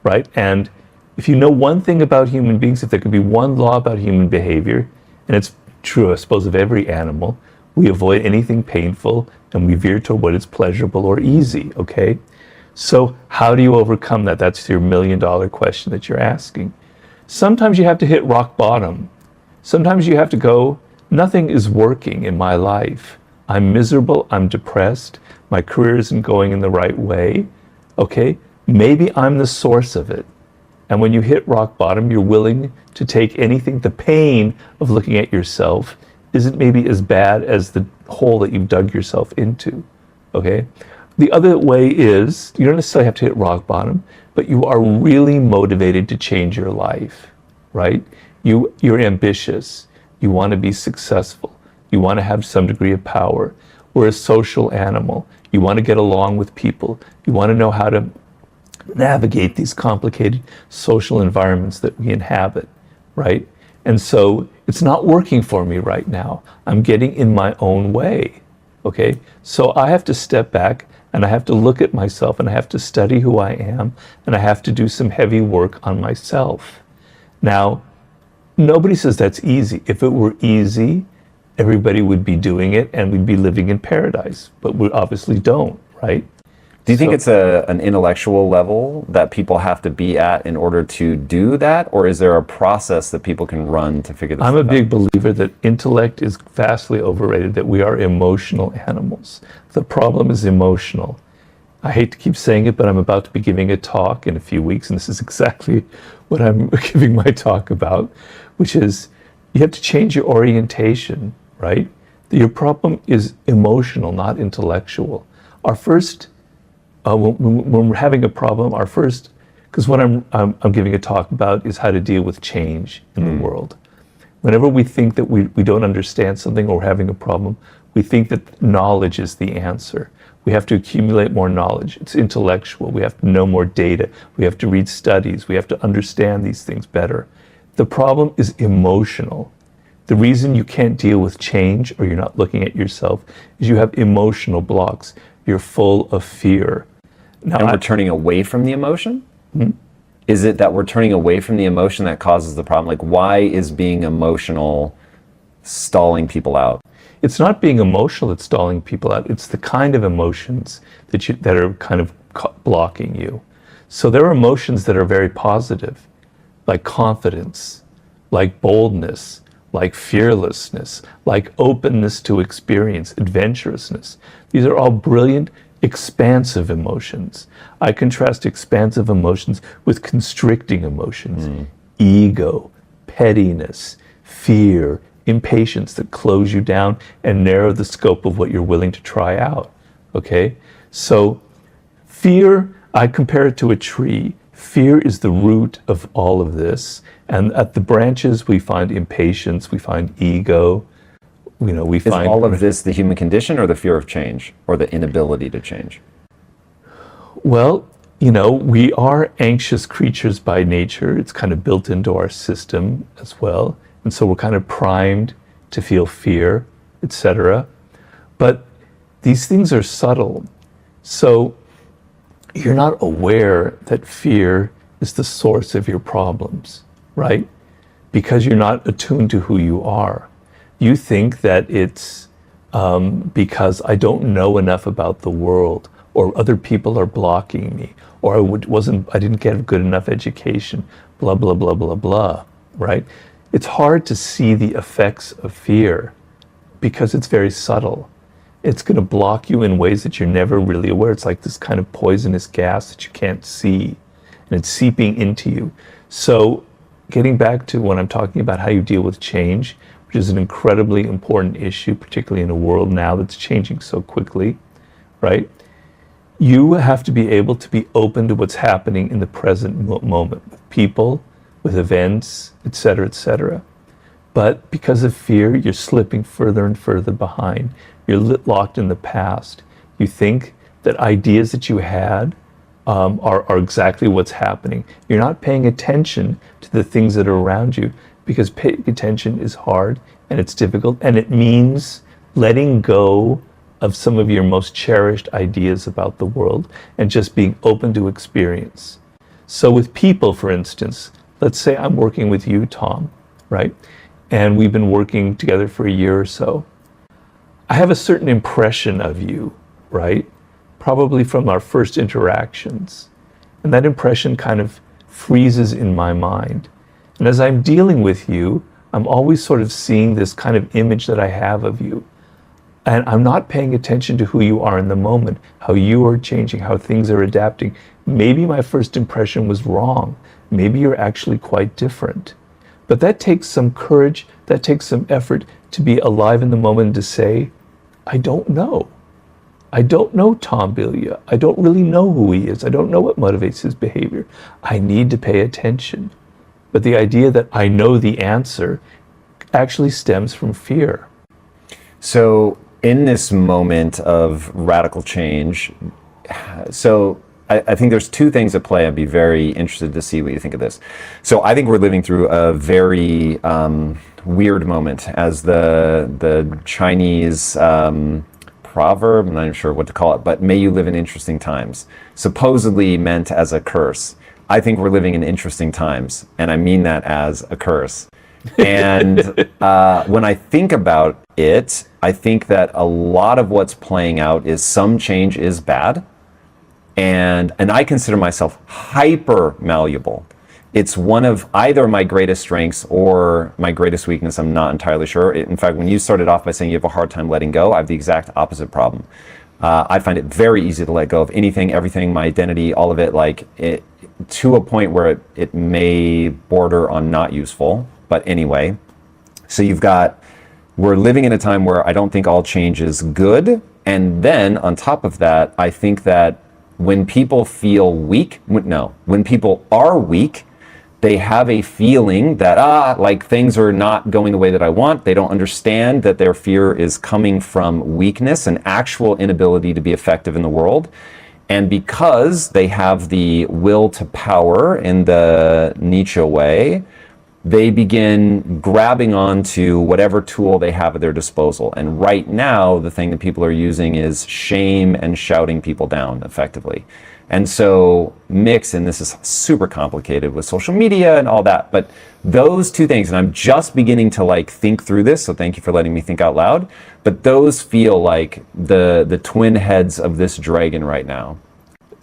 right? And if you know one thing about human beings, if there could be one law about human behavior, and it's true, I suppose, of every animal, we avoid anything painful and we veer toward what is pleasurable or easy, okay? So how do you overcome that? That's your $1 million question that you're asking. Sometimes you have to hit rock bottom. Sometimes you have to go, nothing is working in my life. I'm miserable, I'm depressed, my career isn't going in the right way, okay? Maybe I'm the source of it. And when you hit rock bottom, you're willing to take anything. The pain of looking at yourself isn't maybe as bad as the hole that you've dug yourself into, okay? The other way is, you don't necessarily have to hit rock bottom, but you are really motivated to change your life, right? You're ambitious. You want to be successful. You want to have some degree of power. We're a social animal. You want to get along with people. You want to know how to navigate these complicated social environments that we inhabit, right? And so it's not working for me right now. I'm getting in my own way, okay? So I have to step back and I have to look at myself and I have to study who I am and I have to do some heavy work on myself. Now, nobody says that's easy. If it were easy, everybody would be doing it and we'd be living in paradise, but we obviously don't, right? Do you think it's an intellectual level that people have to be at in order to do that? Or is there a process that people can run to figure this out? I'm a big believer that intellect is vastly overrated, that we are emotional animals. The problem is emotional. I hate to keep saying it, but I'm about to be giving a talk in a few weeks, and this is exactly what I'm giving my talk about, which is you have to change your orientation, right? Your problem is emotional, not intellectual. Our first when we're having a problem, our first, because what I'm giving a talk about is how to deal with change in the world. Whenever we think that we don't understand something or we're having a problem, we think that knowledge is the answer. We have to accumulate more knowledge. It's intellectual. We have to know more data. We have to read studies. We have to understand these things better. The problem is emotional. The reason you can't deal with change or you're not looking at yourself is you have emotional blocks. You're full of fear. Now, and we're turning away from the emotion? Is it that we're turning away from the emotion that causes the problem? Like, why is being emotional stalling people out? It's not being emotional that's stalling people out. It's the kind of emotions that are kind of blocking you. So there are emotions that are very positive, like confidence, like boldness, like fearlessness, like openness to experience, adventurousness. These are all brilliant, expansive emotions. I contrast expansive emotions with constricting emotions. Ego, pettiness, fear, impatience that close you down and narrow the scope of what you're willing to try out. Okay? So fear, I compare it to a tree. Fear is the root of all of this. And at the branches, we find impatience, we find ego, we find... Is all of this the human condition or the fear of change or the inability to change? Well, we are anxious creatures by nature. It's kind of built into our system as well. And so we're kind of primed to feel fear, etc. But these things are subtle. So you're not aware that fear is the source of your problems, right? Because you're not attuned to who you are. You think that it's because I don't know enough about the world, or other people are blocking me, or I didn't get a good enough education, blah, blah, blah, blah, blah, right? It's hard to see the effects of fear because it's very subtle. It's going to block you in ways that you're never really aware. It's like this kind of poisonous gas that you can't see, and it's seeping into you. So getting back to when I'm talking about how you deal with change, which is an incredibly important issue, particularly in a world now that's changing so quickly, right? You have to be able to be open to what's happening in the present moment with people, with events, etc., etc. But because of fear, you're slipping further and further behind. You're locked in the past. You think that ideas that you had are exactly what's happening. You're not paying attention to the things that are around you, because paying attention is hard and it's difficult, and it means letting go of some of your most cherished ideas about the world and just being open to experience. So with people, for instance, let's say I'm working with you, Tom, right? And we've been working together for a year or so. I have a certain impression of you, right? Probably from our first interactions. And that impression kind of freezes in my mind. And as I'm dealing with you, I'm always sort of seeing this kind of image that I have of you. And I'm not paying attention to who you are in the moment, how you are changing, how things are adapting. Maybe my first impression was wrong. Maybe you're actually quite different. But that takes some courage, that takes some effort to be alive in the moment and to say, I don't know. I don't know Tom Bilia. I don't really know who he is. I don't know what motivates his behavior. I need to pay attention. But the idea that I know the answer actually stems from fear. So in this moment of radical change, so I think there's two things at play. I'd be very interested to see what you think of this. So I think we're living through a very weird moment, as the Chinese proverb, I'm not even sure what to call it, but may you live in interesting times, supposedly meant as a curse. I think we're living in interesting times, and I mean that as a curse. And when I think about it, I think that a lot of what's playing out is some change is bad, and I consider myself hyper malleable. It's one of either my greatest strengths or my greatest weakness. I'm not entirely sure. In fact, when you started off by saying you have a hard time letting go, I have the exact opposite problem. I find it very easy to let go of anything, everything, my identity, all of it, like it, to a point where it may border on not useful. But anyway, so we're living in a time where I don't think all change is good. And then on top of that, I think that when people feel weak, when people are weak, they have a feeling that, like things are not going the way that I want. They don't understand that their fear is coming from weakness and actual inability to be effective in the world. And because they have the will to power in the Nietzsche way, they begin grabbing onto whatever tool they have at their disposal. And right now, the thing that people are using is shame and shouting people down effectively. And so and this is super complicated with social media and all that, but those two things, and I'm just beginning to like think through this, so thank you for letting me think out loud, but those feel like the twin heads of this dragon right now.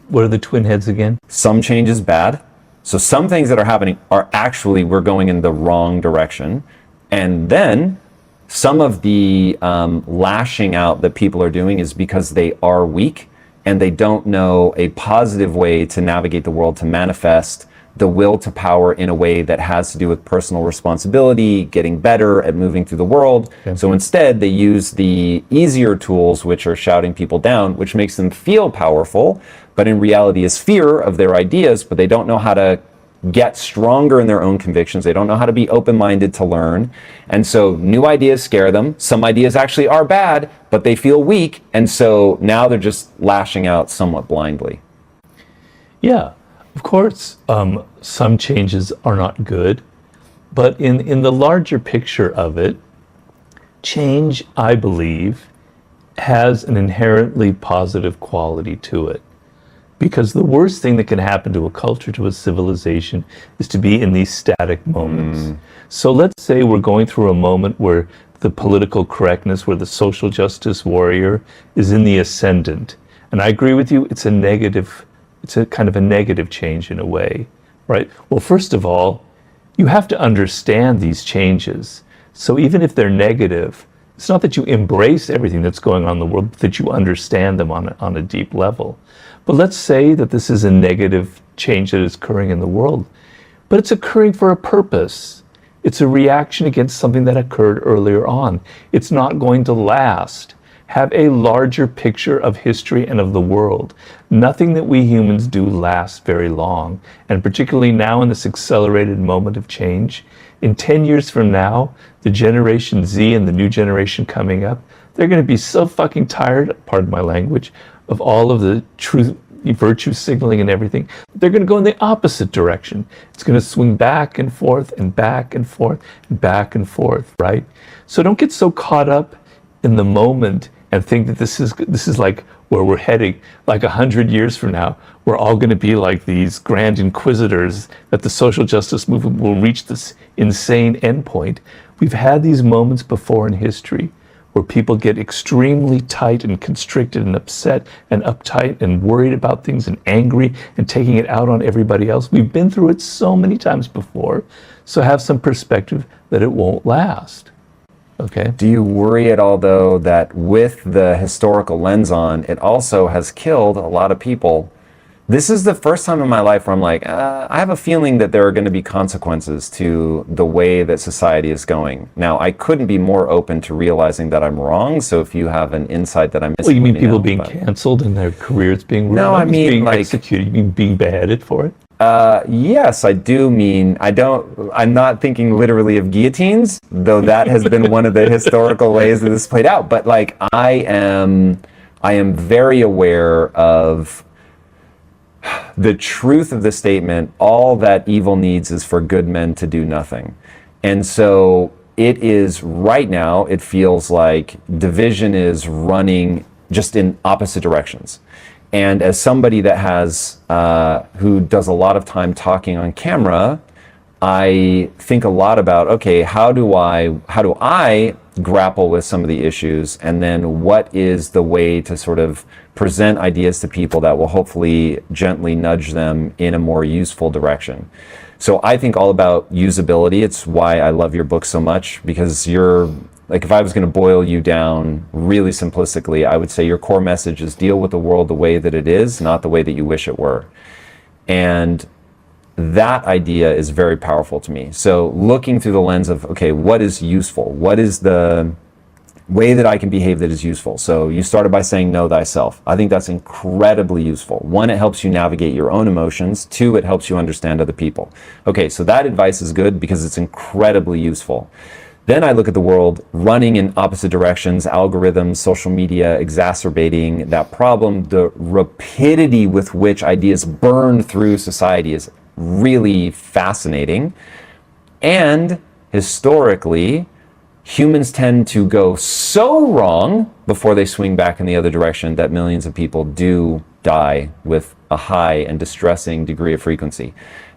What are the twin heads again? Some change is bad. So some things that are happening are actually, we're going in the wrong direction. And then some of the lashing out that people are doing is because they are weak and they don't know a positive way to navigate the world, to manifest the will to power in a way that has to do with personal responsibility, getting better at moving through the world. Okay. So instead, they use the easier tools, which are shouting people down, which makes them feel powerful, but in reality is fear of their ideas, but they don't know how to get stronger in their own convictions. They don't know how to be open-minded to learn. And so new ideas scare them. Some ideas actually are bad, but they feel weak. And so now they're just lashing out somewhat blindly. Yeah, of course, some changes are not good. But in the larger picture of it, change, I believe, has an inherently positive quality to it. Because the worst thing that can happen to a culture, to a civilization, is to be in these static moments. So let's say we're going through a moment where the political correctness, where the social justice warrior is in the ascendant. And I agree with you, it's a kind of a negative change in a way, right? Well, first of all, you have to understand these changes. So even if they're negative, it's not that you embrace everything that's going on in the world, but that you understand them on a deep level. But let's say that this is a negative change that is occurring in the world, but it's occurring for a purpose. It's a reaction against something that occurred earlier on. It's not going to last. Have a larger picture of history and of the world. Nothing that we humans do lasts very long, and particularly now in this accelerated moment of change. In 10 years from now, the Generation Z and the new generation coming up, they're going to be so fucking tired, pardon my language, of all of the truth, virtue signaling and everything. They're going to go in the opposite direction. It's going to swing back and forth and back and forth and back and forth, right? So don't get so caught up in the moment and think that this is like where we're heading. Like 100 years from now, we're all going to be like these grand inquisitors, that the social justice movement will reach this insane endpoint. We've had these moments before in history where people get extremely tight and constricted and upset and uptight and worried about things and angry and taking it out on everybody else. We've been through it so many times before, so have some perspective that it won't last. Okay. Do you worry at all, though, that with the historical lens on, it also has killed a lot of people? This is the first time in my life where I'm like, I have a feeling that there are going to be consequences to the way that society is going. Now, I couldn't be more open to realizing that I'm wrong. So if you have an insight that I'm missing, well, you mean people being canceled and their careers being ruined? No, I mean being like executed. You mean being beheaded for it? Yes, I do mean, I'm not thinking literally of guillotines, though that has been one of the historical ways that this played out. But like, I am very aware of the truth of the statement, all that evil needs is for good men to do nothing. And so it is right now, it feels like division is running just in opposite directions. And as somebody that has, who does a lot of time talking on camera, I think a lot about, okay, how do I grapple with some of the issues, and then what is the way to sort of present ideas to people that will hopefully gently nudge them in a more useful direction. So I think all about usability. It's why I love your book so much, because you're, like, if I was going to boil you down really simplistically, I would say your core message is deal with the world the way that it is, not the way that you wish it were. And that idea is very powerful to me. So looking through the lens of, okay, what is useful? What is the way that I can behave that is useful? So you started by saying know thyself. I think that's incredibly useful. One, it helps you navigate your own emotions. Two, it helps you understand other people. Okay, so that advice is good because it's incredibly useful. Then I look at the world running in opposite directions, algorithms, social media exacerbating that problem. The rapidity with which ideas burn through society is really fascinating. And historically, humans tend to go so wrong before they swing back in the other direction that millions of people do die with a high and distressing degree of frequency.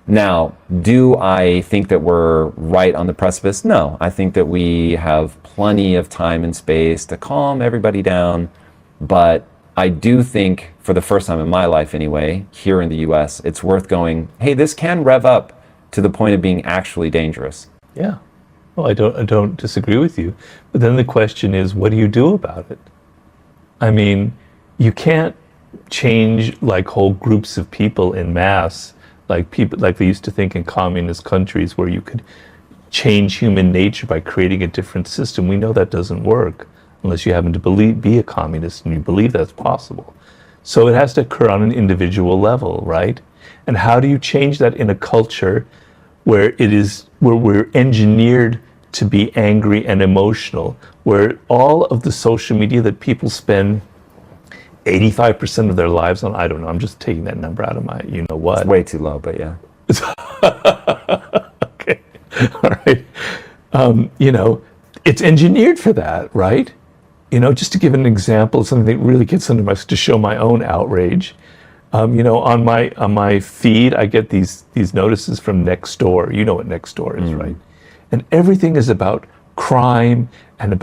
Now, do I think that we're right on the precipice? No, I think that we have plenty of time and space to calm everybody down, but I do think, for the first time in my life anyway, here in the US, it's worth going, hey, this can rev up to the point of being actually dangerous. Yeah. Well, I don't disagree with you. But then the question is, what do you do about it? I mean, you can't change like whole groups of people in mass, like people like they used to think in communist countries where you could change human nature by creating a different system. We know that doesn't work unless you happen to be a communist and you believe that's possible. So it has to occur on an individual level, right? And how do you change that in a culture where we're engineered to be angry and emotional, where all of the social media that people spend 85% of their lives on, I don't know, I'm just taking that number out of my, you know what. It's way too low, but yeah. Okay, all right. You know, it's engineered for that, right? You know, just to give an example of something that really gets under to show my own outrage. You know, on my feed, I get these notices from Nextdoor. You know what Nextdoor is, right? And everything is about crime and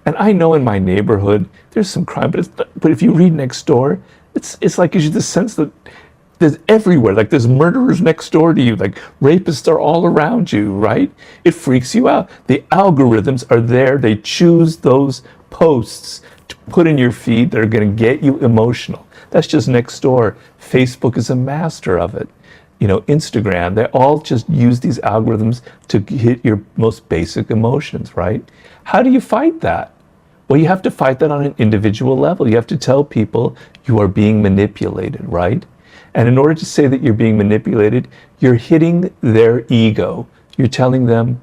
I know in my neighborhood there's some crime, but if you read Nextdoor, it's like gives you the sense that there's everywhere, like there's murderers next door to you, like rapists are all around you, right? It freaks you out. The algorithms are there. They choose those posts to put in your feed that are going to get you emotional. That's just Nextdoor. Facebook is a master of it. You know, Instagram, they all just use these algorithms to hit your most basic emotions, right? How do you fight that? Well, you have to fight that on an individual level. You have to tell people you are being manipulated, right? And in order to say that you're being manipulated, you're hitting their ego. You're telling them,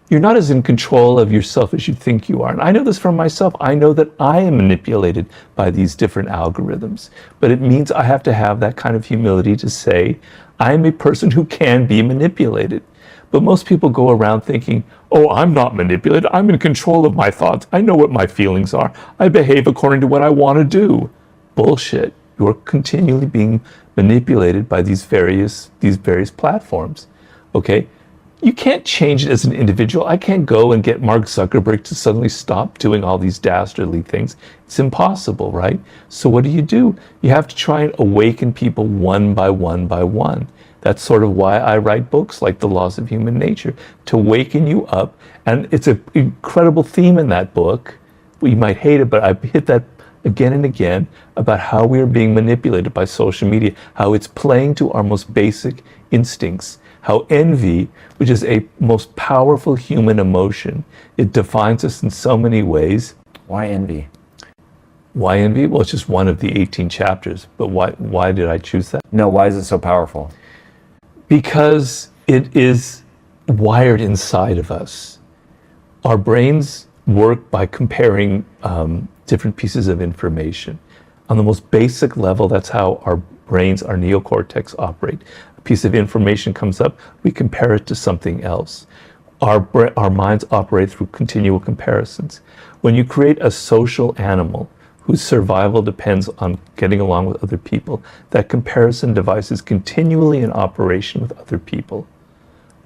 you're not as in control of yourself as you think you are. And I know this from myself. I know that I am manipulated by these different algorithms. But it means I have to have that kind of humility to say, I am a person who can be manipulated. But most people go around thinking, oh, I'm not manipulated. I'm in control of my thoughts. I know what my feelings are. I behave according to what I want to do. Bullshit. You're continually being manipulated by these various platforms. Okay? You can't change it as an individual. I can't go and get Mark Zuckerberg to suddenly stop doing all these dastardly things. It's impossible, right? So what do? You have to try and awaken people one by one by one. That's sort of why I write books like The Laws of Human Nature, to waken you up. And it's an incredible theme in that book. You might hate it, but I hit that again and again about how we are being manipulated by social media, how it's playing to our most basic instincts. How envy, which is a most powerful human emotion, it defines us in so many ways. Why envy? Why envy? Well, it's just one of the 18 chapters. But why did I choose that? No, why is it so powerful? Because it is wired inside of us. Our brains work by comparing different pieces of information. On the most basic level, that's how brains, our neocortex operate. A piece of information comes up, we compare it to something else. Our minds operate through continual comparisons. When you create a social animal whose survival depends on getting along with other people, that comparison device is continually in operation with other people.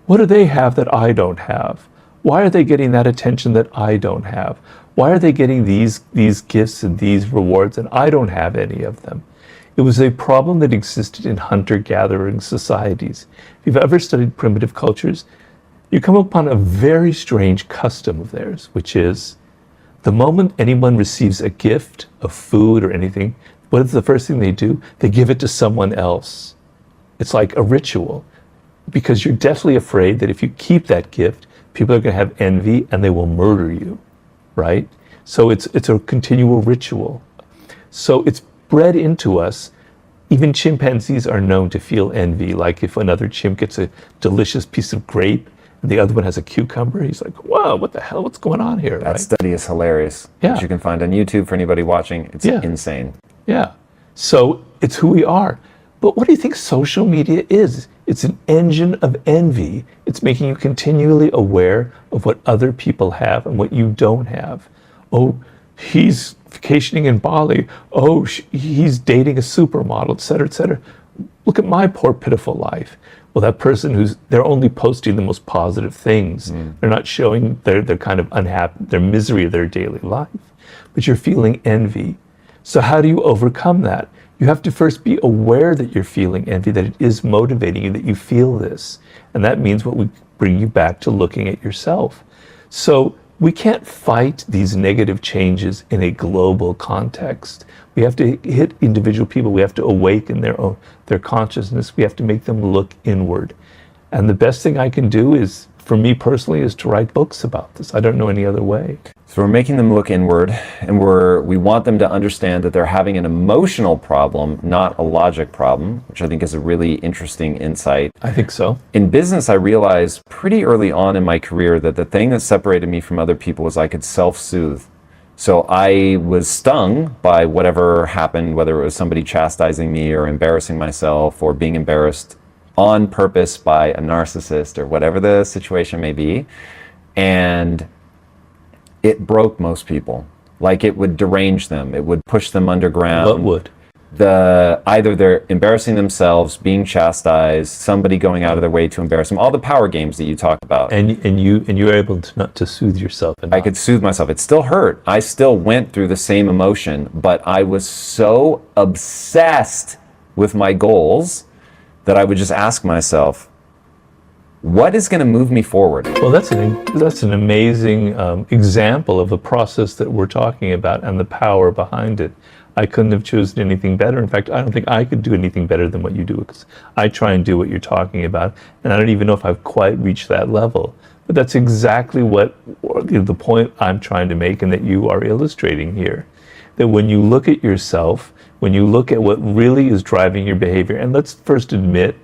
What do they have that I don't have? Why are they getting that attention that I don't have? Why are they getting these gifts and these rewards and I don't have any of them? It was a problem that existed in hunter-gathering societies. If you've ever studied primitive cultures, you come upon a very strange custom of theirs, which is the moment anyone receives a gift of food or anything, what is the first thing they do? They give it to someone else. It's like a ritual, because you're deathly afraid that if you keep that gift, people are going to have envy and they will murder you, right? So it's a continual ritual. So it's bred into us. Even chimpanzees are known to feel envy. Like if another chimp gets a delicious piece of grape and the other one has a cucumber, he's like, whoa, what the hell, what's going on here? That study is hilarious. Yeah. Which you can find on YouTube for anybody watching. It's insane. Yeah. So it's who we are. But what do you think social media is? It's an engine of envy. It's making you continually aware of what other people have and what you don't have. Oh, he's vacationing in Bali. Oh, he's dating a supermodel, et cetera, et cetera. Look at my poor, pitiful life. Well, that person they're only posting the most positive things. They're not showing their kind of their misery of their daily life. But you're feeling envy. So how do you overcome that? You have to first be aware that you're feeling envy, that it is motivating you, that you feel this. And that means what we bring you back to looking at yourself. So we can't fight these negative changes in a global context. We have to hit individual people. We have to awaken their consciousness. We have to make them look inward. And the best thing I can do is, for me personally, is to write books about this. I don't know any other way. So we're making them look inward, and we want them to understand that they're having an emotional problem, not a logic problem, which I think is a really interesting insight. I think so. In business, I realized pretty early on in my career that the thing that separated me from other people was I could self-soothe. So I was stung by whatever happened, whether it was somebody chastising me or embarrassing myself or being embarrassed on purpose by a narcissist or whatever the situation may be. And it broke most people. Like, it would derange them. It would push them underground. What would? Either they're embarrassing themselves, being chastised, somebody going out of their way to embarrass them, all the power games that you talk about. And you were able to not to soothe yourself. I could soothe myself. It still hurt. I still went through the same emotion, but I was so obsessed with my goals that I would just ask myself, what is going to move me forward? Well, that's an amazing example of the process that we're talking about and the power behind it. I couldn't have chosen anything better. In fact, I don't think I could do anything better than what you do, because I try and do what you're talking about, and I don't even know if I've quite reached that level. But that's exactly what the point I'm trying to make and that you are illustrating here. That when you look at yourself, when you look at what really is driving your behavior, and let's first admit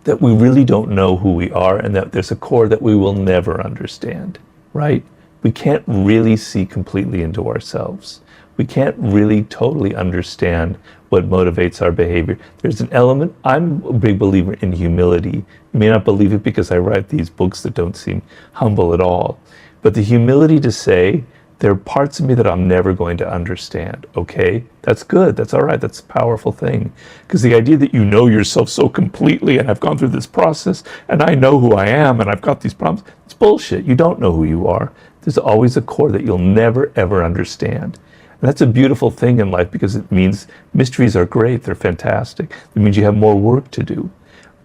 that we really don't know who we are and that there's a core that we will never understand, right? We can't really see completely into ourselves. We can't really totally understand what motivates our behavior. There's an element, I'm a big believer in humility. You may not believe it because I write these books that don't seem humble at all. But the humility to say, there are parts of me that I'm never going to understand, okay? That's good, that's all right, that's a powerful thing. Because the idea that you know yourself so completely and I've gone through this process and I know who I am and I've got these problems, it's bullshit. You don't know who you are. There's always a core that you'll never ever understand. And that's a beautiful thing in life, because it means mysteries are great, they're fantastic. It means you have more work to do.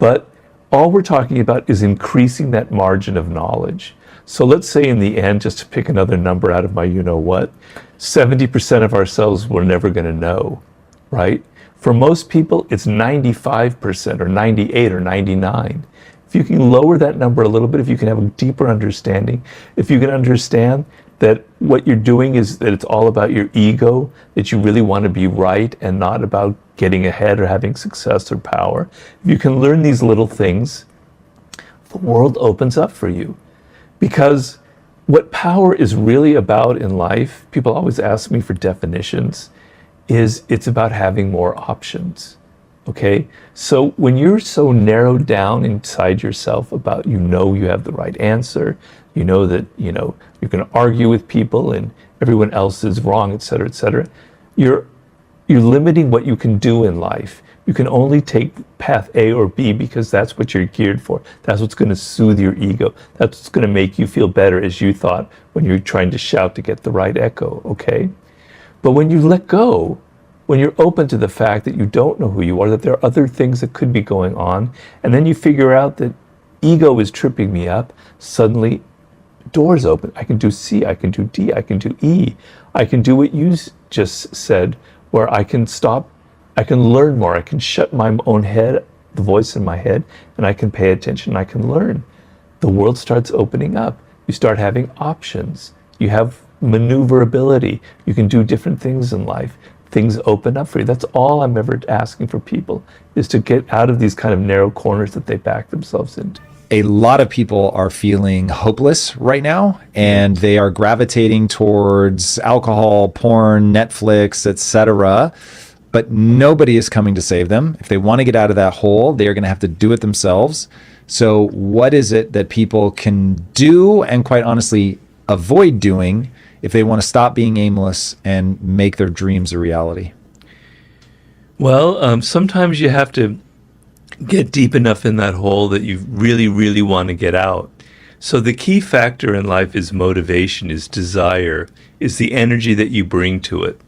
But all we're talking about is increasing that margin of knowledge. So let's say in the end, just to pick another number out of my you-know-what, 70% of ourselves we're never going to know, right? For most people, it's 95% or 98 or 99. If you can lower that number a little bit, if you can have a deeper understanding, if you can understand that what you're doing is that it's all about your ego, that you really want to be right and not about getting ahead or having success or power. If you can learn these little things, the world opens up for you. Because what power is really about in life, people always ask me for definitions, is it's about having more options. Okay, so when you're so narrowed down inside yourself about, you have the right answer, you know that, you're going to argue with people and everyone else is wrong, et cetera, you're limiting what you can do in life. You can only take path A or B because that's what you're geared for. That's what's going to soothe your ego. That's what's going to make you feel better, as you thought when you're trying to shout to get the right echo, okay? But when you let go, when you're open to the fact that you don't know who you are, that there are other things that could be going on, and then you figure out that ego is tripping me up, suddenly doors open. I can do C, I can do D, I can do E. I can do what you just said, where I can stop, I can learn more, I can shut my own head, the voice in my head, and I can pay attention, I can learn. The world starts opening up. You start having options. You have maneuverability. You can do different things in life. Things open up for you. That's all I'm ever asking for people, is to get out of these kind of narrow corners that they back themselves into. A lot of people are feeling hopeless right now, and they are gravitating towards alcohol, porn, Netflix, etc. But nobody is coming to save them. If they want to get out of that hole, they are going to have to do it themselves. So what is it that people can do, and quite honestly avoid doing, if they want to stop being aimless and make their dreams a reality? Well, sometimes you have to get deep enough in that hole that you really, really want to get out. So the key factor in life is motivation, is desire, is the energy that you bring to it.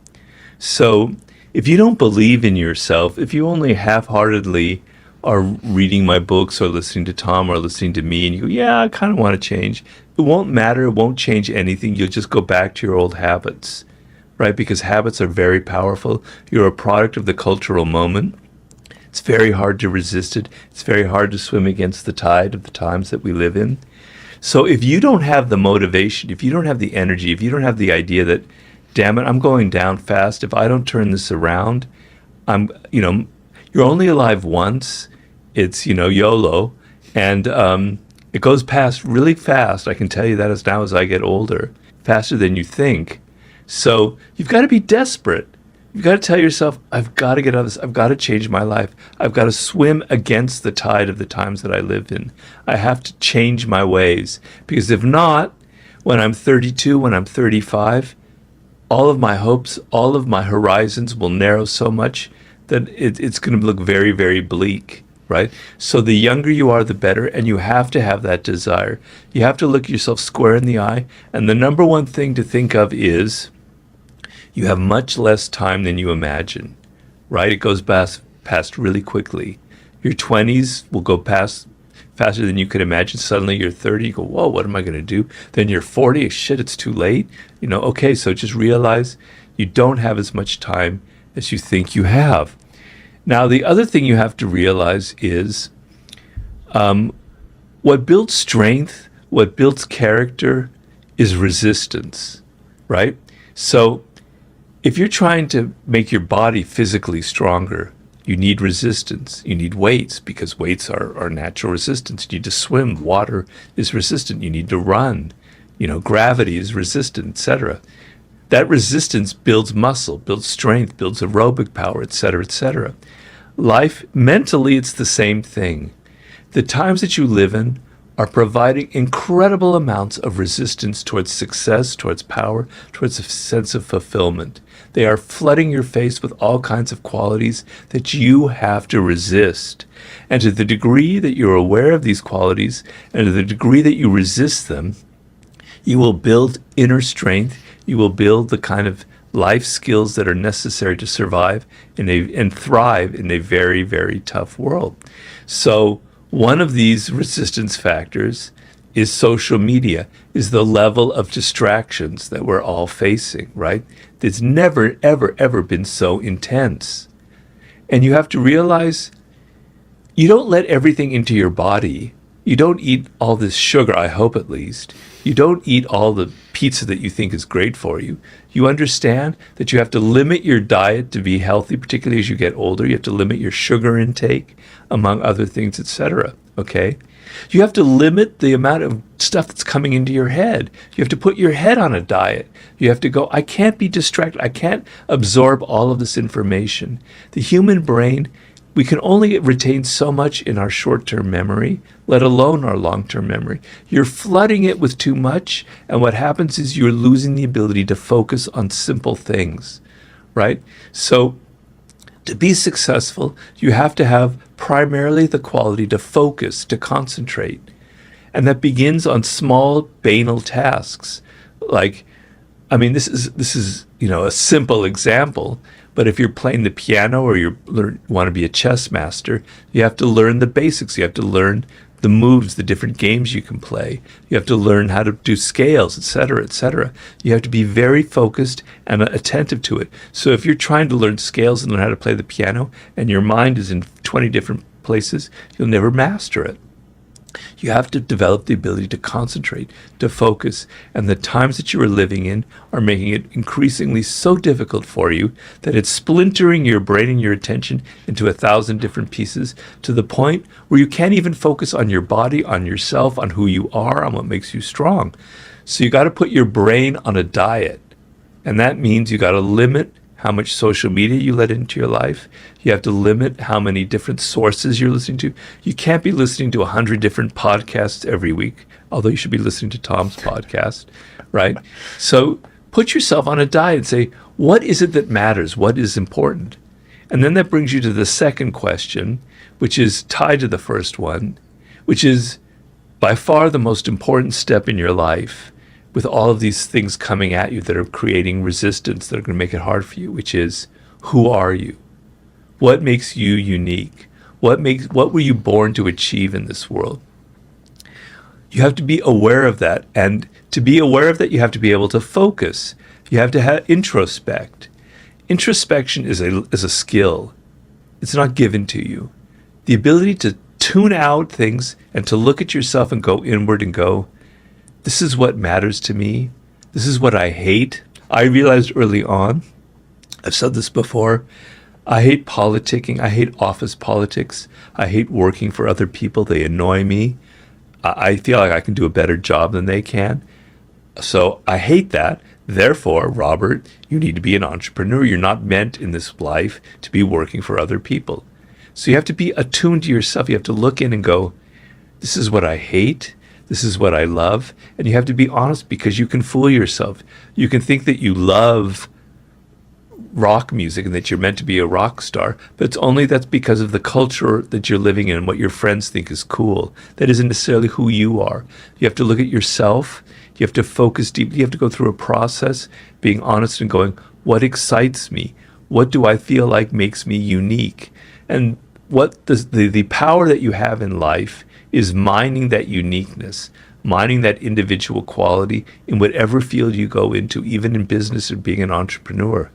So if you don't believe in yourself, if you only half-heartedly are reading my books or listening to Tom or listening to me, and you go, yeah, I kind of want to change, it won't matter, it won't change anything. You'll just go back to your old habits, right? Because habits are very powerful. You're a product of the cultural moment. It's very hard to resist it. It's very hard to swim against the tide of the times that we live in. So if you don't have the motivation, if you don't have the energy, if you don't have the idea that, damn it, I'm going down fast, if I don't turn this around, you're only alive once. It's, YOLO. And it goes past really fast. I can tell you that as I get older, faster than you think. So you've got to be desperate. You've got to tell yourself, I've got to get out of this. I've got to change my life. I've got to swim against the tide of the times that I live in. I have to change my ways. Because if not, when I'm 32, when I'm 35, all of my hopes, all of my horizons will narrow so much that it's going to look very, very bleak, right? So the younger you are, the better, and you have to have that desire. You have to look yourself square in the eye, and the number one thing to think of is you have much less time than you imagine, right? It goes past really quickly. Your 20s will go past faster than you could imagine. Suddenly you're 30, you go, whoa, what am I going to do? Then you're 40, shit, it's too late. Okay, so just realize you don't have as much time as you think you have. Now, the other thing you have to realize is what builds strength, what builds character is resistance, right? So if you're trying to make your body physically stronger, you need resistance. You need weights, because weights are natural resistance. You need to swim. Water is resistant. You need to run. Gravity is resistant, etc. That resistance builds muscle, builds strength, builds aerobic power, etc., etc. Life, mentally, it's the same thing. The times that you live in are providing incredible amounts of resistance towards success, towards power, towards a sense of fulfillment. They are flooding your face with all kinds of qualities that you have to resist. And to the degree that you're aware of these qualities, and to the degree that you resist them, you will build inner strength. You will build the kind of life skills that are necessary to survive and thrive in a very, very tough world. So one of these resistance factors is social media, is the level of distractions that we're all facing, right? It's never, ever, ever been so intense. And you have to realize you don't let everything into your body. You don't eat all this sugar, I hope at least. You don't eat all the pizza that you think is great for you. You understand that you have to limit your diet to be healthy, particularly as you get older. You have to limit your sugar intake, among other things, etc. Okay? You have to limit the amount of stuff that's coming into your head. You have to put your head on a diet. You have to go, I can't be distracted. I can't absorb all of this information. The human brain we can only retain so much in our short-term memory, let alone our long-term memory. You're flooding it with too much, and what happens is you're losing the ability to focus on simple things, right? So to be successful, you have to have primarily the quality to focus, to concentrate. And that begins on small, banal tasks. Like, I mean, this is a simple example, but if you're playing the piano or you want to be a chess master, you have to learn the basics. You have to learn the moves, the different games you can play. You have to learn how to do scales, et cetera, et cetera. You have to be very focused and attentive to it. So if you're trying to learn scales and learn how to play the piano and your mind is in 20 different places, you'll never master it. You have to develop the ability to concentrate, to focus, and the times that you are living in are making it increasingly so difficult for you that it's splintering your brain and your attention into 1,000 different pieces to the point where you can't even focus on your body, on yourself, on who you are, on what makes you strong. So you got to put your brain on a diet, and that means you got to limit how much social media you let into your life. You have to limit how many different sources you're listening to. You can't be listening to 100 different podcasts every week, although you should be listening to Tom's podcast, right? So put yourself on a diet and say, what is it that matters? What is important? And then that brings you to the second question, which is tied to the first one, which is by far the most important step in your life, with all of these things coming at you that are creating resistance, that are going to make it hard for you, which is, who are you? What makes you unique? What were you born to achieve in this world? You have to be aware of that. And to be aware of that, you have to be able to focus. You have to introspect. Introspection is a skill. It's not given to you. The ability to tune out things and to look at yourself and go inward and go, this is what matters to me. This is what I hate. I realized early on, I've said this before, I hate politicking. I hate office politics. I hate working for other people. They annoy me. I feel like I can do a better job than they can. So I hate that. Therefore, Robert, you need to be an entrepreneur. You're not meant in this life to be working for other people. So you have to be attuned to yourself. You have to look in and go, this is what I hate. This is what I love. And you have to be honest, because you can fool yourself. You can think that you love rock music and that you're meant to be a rock star, but that's because of the culture that you're living in and what your friends think is cool. That isn't necessarily who you are. You have to look at yourself. You have to focus deeply. You have to go through a process, being honest and going, what excites me? What do I feel like makes me unique? And what the power that you have in life is mining that uniqueness, mining that individual quality in whatever field you go into, even in business or being an entrepreneur.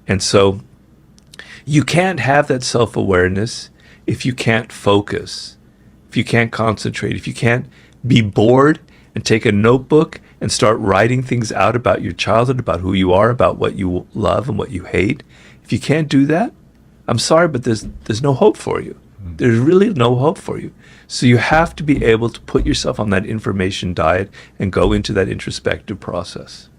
And so you can't have that self-awareness if you can't focus, if you can't concentrate, if you can't be bored and take a notebook and start writing things out about your childhood, about who you are, about what you love and what you hate. If you can't do that, I'm sorry, but there's no hope for you. There's really no hope for you. So you have to be able to put yourself on that information diet and go into that introspective process.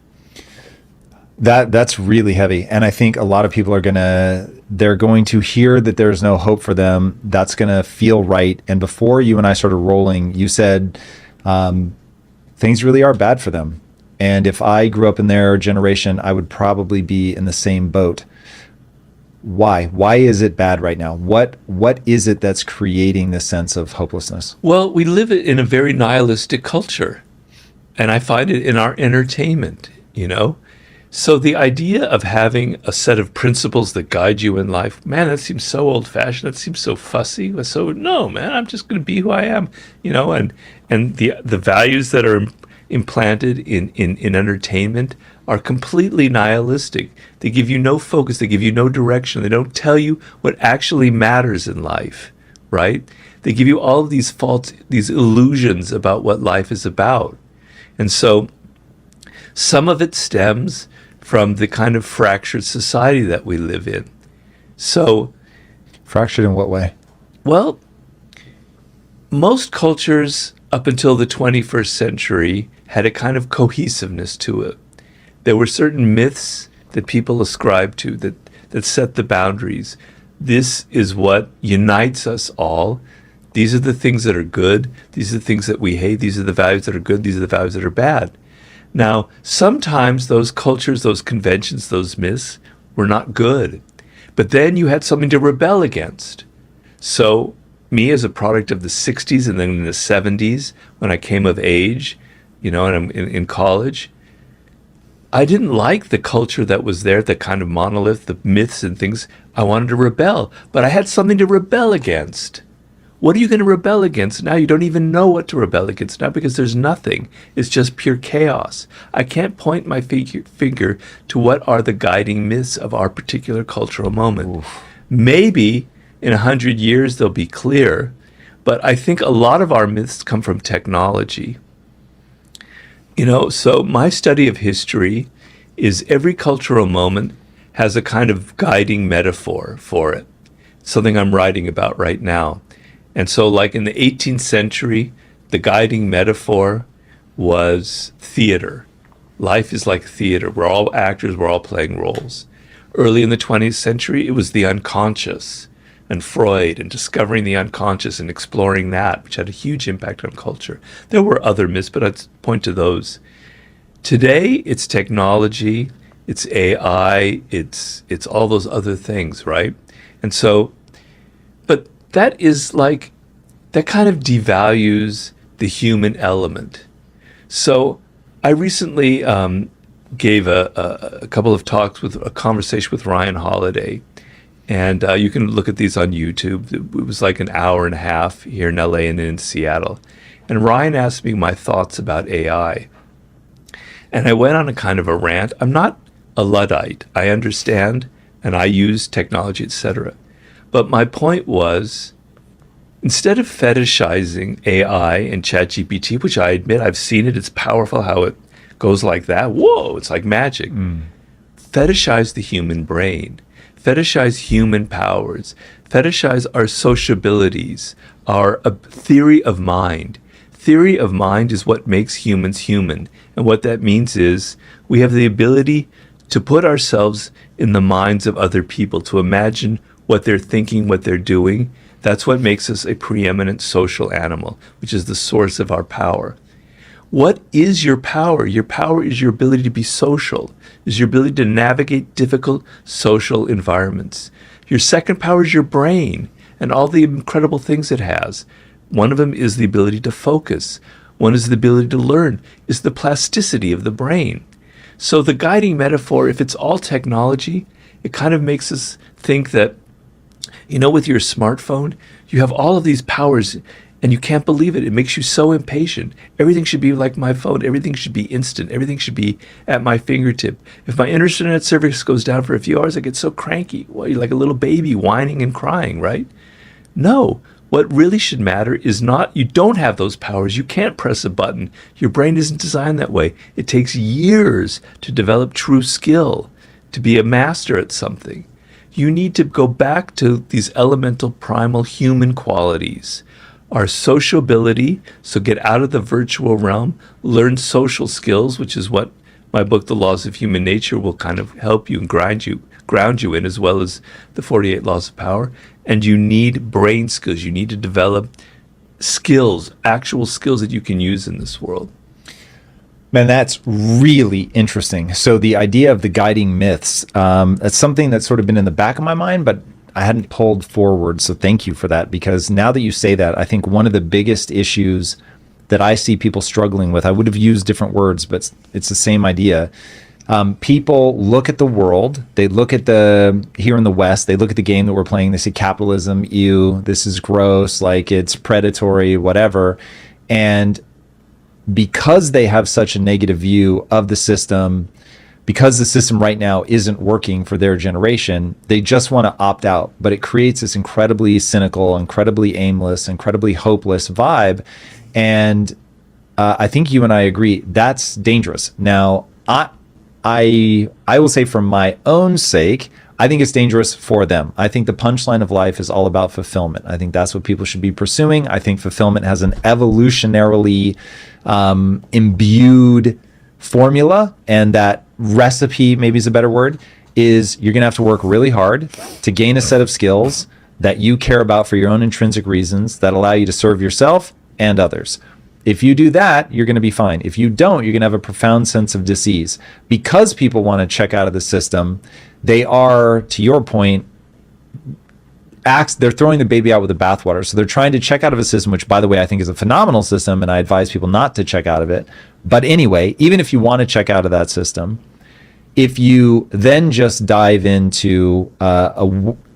That's really heavy. And I think a lot of people they're going to hear that there's no hope for them. That's going to feel right. And before you and I started rolling, you said things really are bad for them. And if I grew up in their generation, I would probably be in the same boat. Why? Why is it bad right now? What is it that's creating this sense of hopelessness? Well, we live in a very nihilistic culture. And I find it in our entertainment, So the idea of having a set of principles that guide you in life, man, that seems so old-fashioned. That seems so fussy. So no, man, I'm just going to be who I am, and the values that are implanted in entertainment are completely nihilistic. They give you no focus. They give you no direction. They don't tell you what actually matters in life, right? They give you all of these these illusions about what life is about. And so some of it stems from the kind of fractured society that we live in. So, fractured in what way? Well, most cultures up until the 21st century had a kind of cohesiveness to it. There were certain myths that people ascribed to that set the boundaries. this is what unites us all. These are the things that are good. These are the things that we hate. These are the values that are good. These are the values that are bad. Now, sometimes those cultures, those conventions, those myths were not good. But then you had something to rebel against. So me, as a product of the 60s and then in the 70s, when I came of age, and I'm in college, I didn't like the culture that was there, the kind of monolith, the myths and things. I wanted to rebel, but I had something to rebel against. What are you going to rebel against now? You don't even know what to rebel against now because there's nothing. It's just pure chaos. I can't point my finger to what are the guiding myths of our particular cultural moment. Oof. Maybe in 100 years they'll be clear, but I think a lot of our myths come from technology. So my study of history is every cultural moment has a kind of guiding metaphor for it, something I'm writing about right now. And so like in the 18th century, the guiding metaphor was theater. Life is like theater. We're all actors, we're all playing roles. Early in the 20th century, it was the unconscious, and Freud, and discovering the unconscious and exploring that, which had a huge impact on culture. There were other myths, but I'd point to those. Today, it's technology, it's AI, it's all those other things, right? And so, but that kind of devalues the human element. So I recently gave a couple of talks with a conversation with Ryan Holiday, and you can look at these on YouTube. It was like an hour and a half here in LA and in Seattle. And Ryan asked me my thoughts about AI. And I went on a kind of a rant. I'm not a Luddite. I understand, and I use technology, etc. But my point was, instead of fetishizing AI and ChatGPT, which I admit I've seen it, it's powerful how it goes like that. Whoa, it's like magic. Fetishize the human brain. Fetishize human powers. Fetishize our sociabilities, our theory of mind. Theory of mind is what makes humans human. And what that means is we have the ability to put ourselves in the minds of other people, to imagine what they're thinking, what they're doing. That's what makes us a preeminent social animal, which is the source of our power. What is your power? Your power is your ability to be social, is your ability to navigate difficult social environments. Your second power is your brain and all the incredible things it has. One of them is the ability to focus. One is the ability to learn, is the plasticity of the brain. So the guiding metaphor, if it's all technology, it kind of makes us think that, with your smartphone, you have all of these powers and you can't believe it. It makes you so impatient. Everything should be like my phone. Everything should be instant. Everything should be at my fingertip. If my internet service goes down for a few hours, I get so cranky. Well, you're like a little baby whining and crying, right? No. What really should matter is not, you don't have those powers. You can't press a button. Your brain isn't designed that way. It takes years to develop true skill, to be a master at something. You need to go back to these elemental, primal human qualities. Our sociability, so get out of the virtual realm, learn social skills, which is what my book, The Laws of Human Nature, will kind of help you and ground you in, as well as the 48 Laws of Power. And you need brain skills. You need to develop skills, actual skills that you can use in this world. Man, that's really interesting. So the idea of the guiding myths, that's something that's sort of been in the back of my mind, but I hadn't pulled forward. So thank you for that, because now that you say that, I think one of the biggest issues that I see people struggling with, I would have used different words, but it's the same idea. People look at the world, they look at here in the West, they look at the game that we're playing, they say capitalism, ew, this is gross, like it's predatory, whatever. And because they have such a negative view of the system, because the system right now isn't working for their generation, they just want to opt out. But it creates this incredibly cynical, incredibly aimless, incredibly hopeless vibe. And I think you and I agree that's dangerous. Now, I will say, for my own sake, I think it's dangerous for them. I think the punchline of life is all about fulfillment. I think that's what people should be pursuing. I think fulfillment has an evolutionarily imbued formula, and that recipe, maybe is a better word, is you're going to have to work really hard to gain a set of skills that you care about for your own intrinsic reasons that allow you to serve yourself and others. If you do that, you're going to be fine. If you don't, you're going to have a profound sense of dis-ease. Because people want to check out of the system, they are, to your point, they're throwing the baby out with the bathwater. So they're trying to check out of a system, which, by the way, I think is a phenomenal system, and I advise people not to check out of it. But anyway, even if you want to check out of that system, if you then just dive into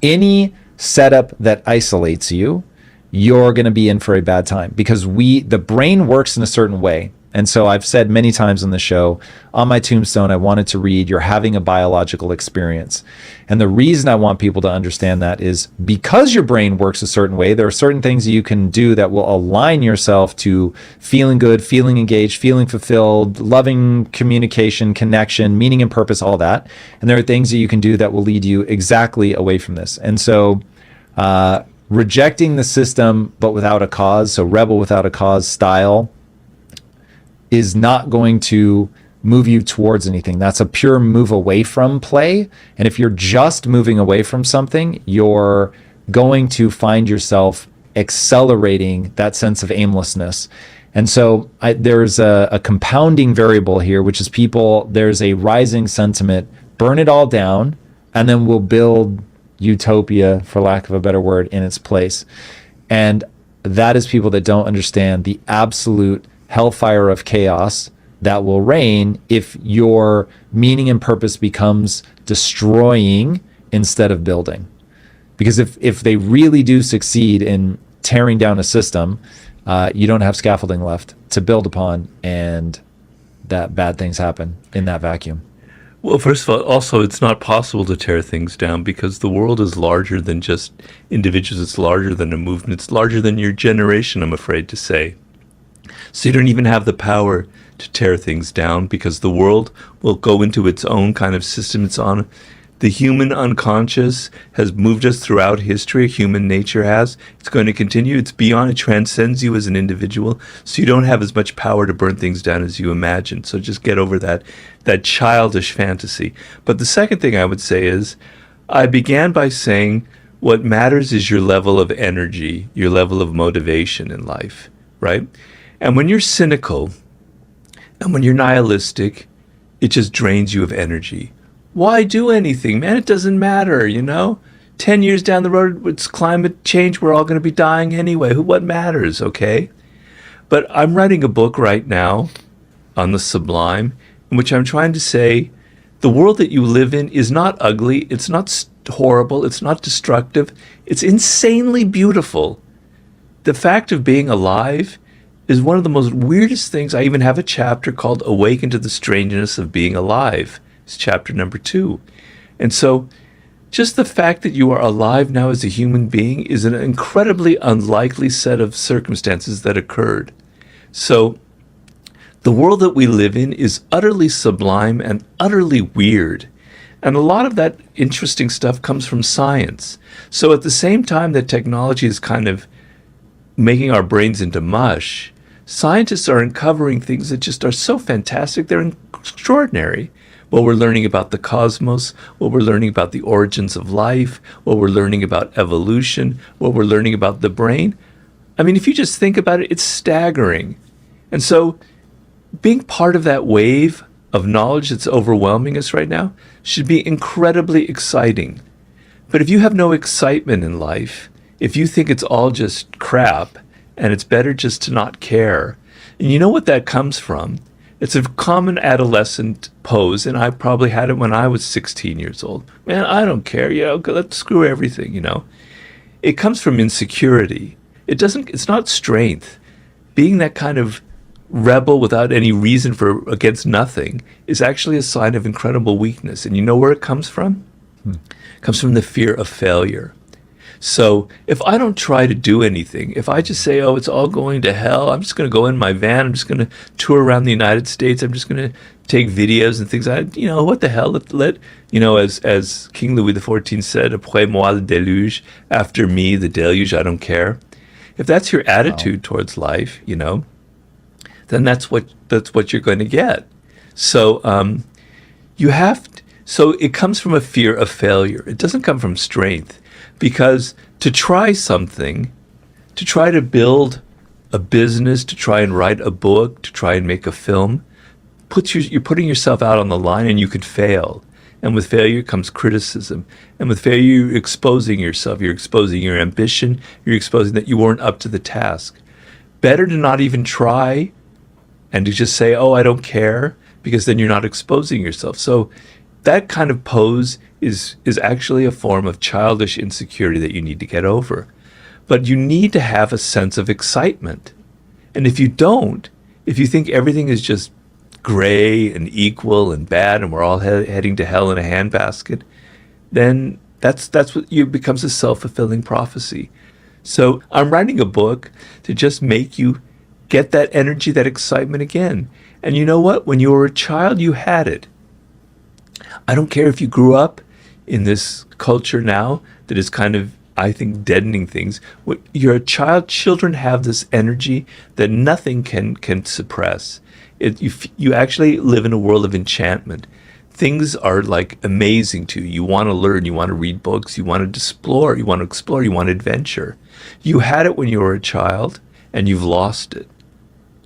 any setup that isolates you, you're going to be in for a bad time, because the brain works in a certain way. And so I've said many times on the show, on my tombstone, I wanted to read, "You're having a biological experience." And the reason I want people to understand that is because your brain works a certain way, there are certain things that you can do that will align yourself to feeling good, feeling engaged, feeling fulfilled, loving communication, connection, meaning and purpose, all that. And there are things that you can do that will lead you exactly away from this. And so rejecting the system, but without a cause, so rebel without a cause style, is not going to move you towards anything. That's a pure move away from play. And if you're just moving away from something, you're going to find yourself accelerating that sense of aimlessness. And so there's a compounding variable here, which is there's a rising sentiment, burn it all down, and then we'll build utopia, for lack of a better word, in its place. And that is people that don't understand the absolute hellfire of chaos that will reign if your meaning and purpose becomes destroying instead of building. Because if they really do succeed in tearing down a system, you don't have scaffolding left to build upon, and that bad things happen in that vacuum. Well, first of all, also, it's not possible to tear things down because the world is larger than just individuals. It's larger than a movement. It's larger than your generation, I'm afraid to say. So you don't even have the power to tear things down, because the world will go into its own kind of system. It's on. The human unconscious has moved us throughout history. Human nature has. It's going to continue. It's beyond. It transcends you as an individual. So you don't have as much power to burn things down as you imagine. So just get over that childish fantasy. But the second thing I would say is, I began by saying what matters is your level of energy, your level of motivation in life, right? And when you're cynical and when you're nihilistic, it just drains you of energy. Why do anything, man? It doesn't matter, 10 years down the road, it's climate change. We're all going to be dying anyway. What matters, okay? But I'm writing a book right now on the sublime, in which I'm trying to say the world that you live in is not ugly. It's not horrible. It's not destructive. It's insanely beautiful. The fact of being alive is one of the most weirdest things. I even have a chapter called Awaken to the Strangeness of Being Alive. It's chapter number 2. And so just the fact that you are alive now as a human being is an incredibly unlikely set of circumstances that occurred. So the world that we live in is utterly sublime and utterly weird. And a lot of that interesting stuff comes from science. So at the same time that technology is kind of making our brains into mush, scientists are uncovering things that just are so fantastic. They're extraordinary. What we're learning about the cosmos, what we're learning about the origins of life, what we're learning about evolution, what we're learning about the brain. I mean, if you just think about it, it's staggering. And so being part of that wave of knowledge that's overwhelming us right now should be incredibly exciting. But if you have no excitement in life, if you think it's all just crap, and it's better just to not care. And you know what that comes from? It's a common adolescent pose, and I probably had it when I was 16 years old. Man, I don't care, let's screw everything, It comes from insecurity. It's not strength. Being that kind of rebel without any reason against nothing is actually a sign of incredible weakness. And you know where it comes from? It comes from the fear of failure. So if I don't try to do anything, if I just say, it's all going to hell, I'm just going to go in my van, I'm just going to tour around the United States, I'm just going to take videos and things. What the hell? As King Louis XIV said, après moi le déluge, after me the deluge, I don't care. If that's your attitude towards life, then that's what you're going to get. So you have So it comes from a fear of failure. It doesn't come from strength, because to try something, to try to build a business, to try and write a book, to try and make a film, you're putting yourself out on the line, and you could fail. And with failure comes criticism. And with failure, you're exposing yourself. You're exposing your ambition. You're exposing that you weren't up to the task. Better to not even try and to just say, oh, I don't care, because then you're not exposing yourself. So that kind of pose is actually a form of childish insecurity that you need to get over. But you need to have a sense of excitement. And if you don't, if you think everything is just gray and equal and bad and we're all heading to hell in a handbasket, then that's what becomes a self-fulfilling prophecy. So I'm writing a book to just make you get that energy, that excitement again. And you know what? When you were a child, you had it. I don't care if you grew up in this culture now that is kind of, I think, deadening things. When you're a child, children have this energy that nothing can suppress. You actually live in a world of enchantment. Things are like amazing to you. You want to learn, you want to read books, you want to explore, you want adventure. You had it when you were a child, and you've lost it.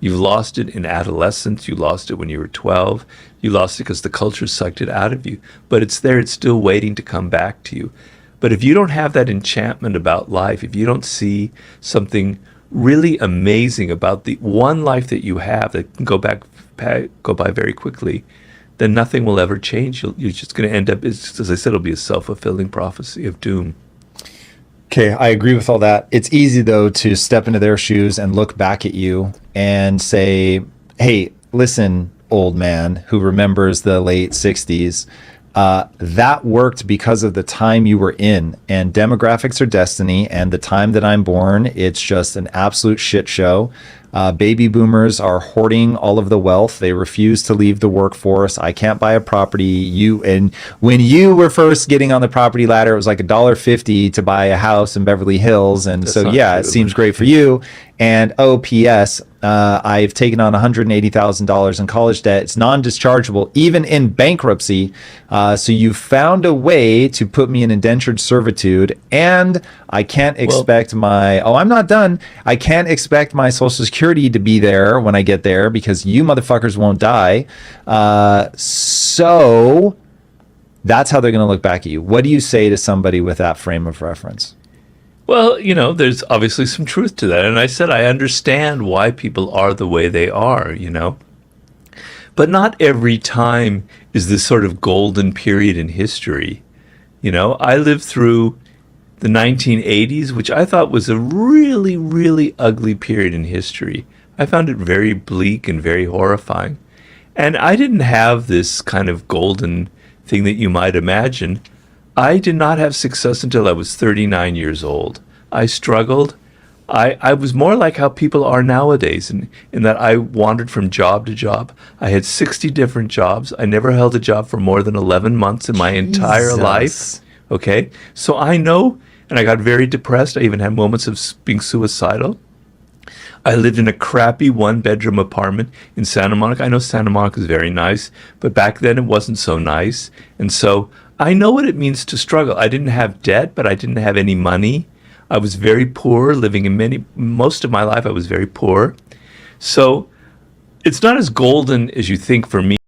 You've lost it in adolescence. You lost it when you were 12. You lost it because the culture sucked it out of you. But it's there. It's still waiting to come back to you. But if you don't have that enchantment about life, if you don't see something really amazing about the one life that you have that can go by very quickly, then nothing will ever change. You're just going to end up, as I said, it'll be a self-fulfilling prophecy of doom. Okay, I agree with all that. It's easy, though, to step into their shoes and look back at you and say, hey, listen, old man who remembers the late 60s, that worked because of the time you were in. And demographics are destiny. And the time that I'm born, it's just an absolute shit show. Baby boomers are hoarding all of the wealth. They refuse to leave the workforce. I can't buy a property. And when you were first getting on the property ladder, it was like $1.50 to buy a house in Beverly Hills. And That's so, yeah, true. it seems great for you. And P.S., I've taken on $180,000 in college debt. It's non-dischargeable, even in bankruptcy. So you found a way to put me in indentured servitude, and I can't expect I'm not done. I can't expect my Social Security to be there when I get there because you motherfuckers won't die. So that's how they're going to look back at you. What do you say to somebody with that frame of reference? Well, there's obviously some truth to that. And I said I understand why people are the way they are, But not every time is this sort of golden period in history. I lived through the 1980s, which I thought was a really, really ugly period in history. I found it very bleak and very horrifying. And I didn't have this kind of golden thing that you might imagine. I did not have success until I was 39 years old. I struggled. I was more like how people are nowadays in that I wandered from job to job. I had 60 different jobs. I never held a job for more than 11 months in my entire life. Okay? So I know, and I got very depressed. I even had moments of being suicidal. I lived in a crappy one-bedroom apartment in Santa Monica. I know Santa Monica is very nice, but back then it wasn't so nice. And so I know what it means to struggle. I didn't have debt, but I didn't have any money. I was very poor, living in most of my life I was very poor. So it's not as golden as you think for me.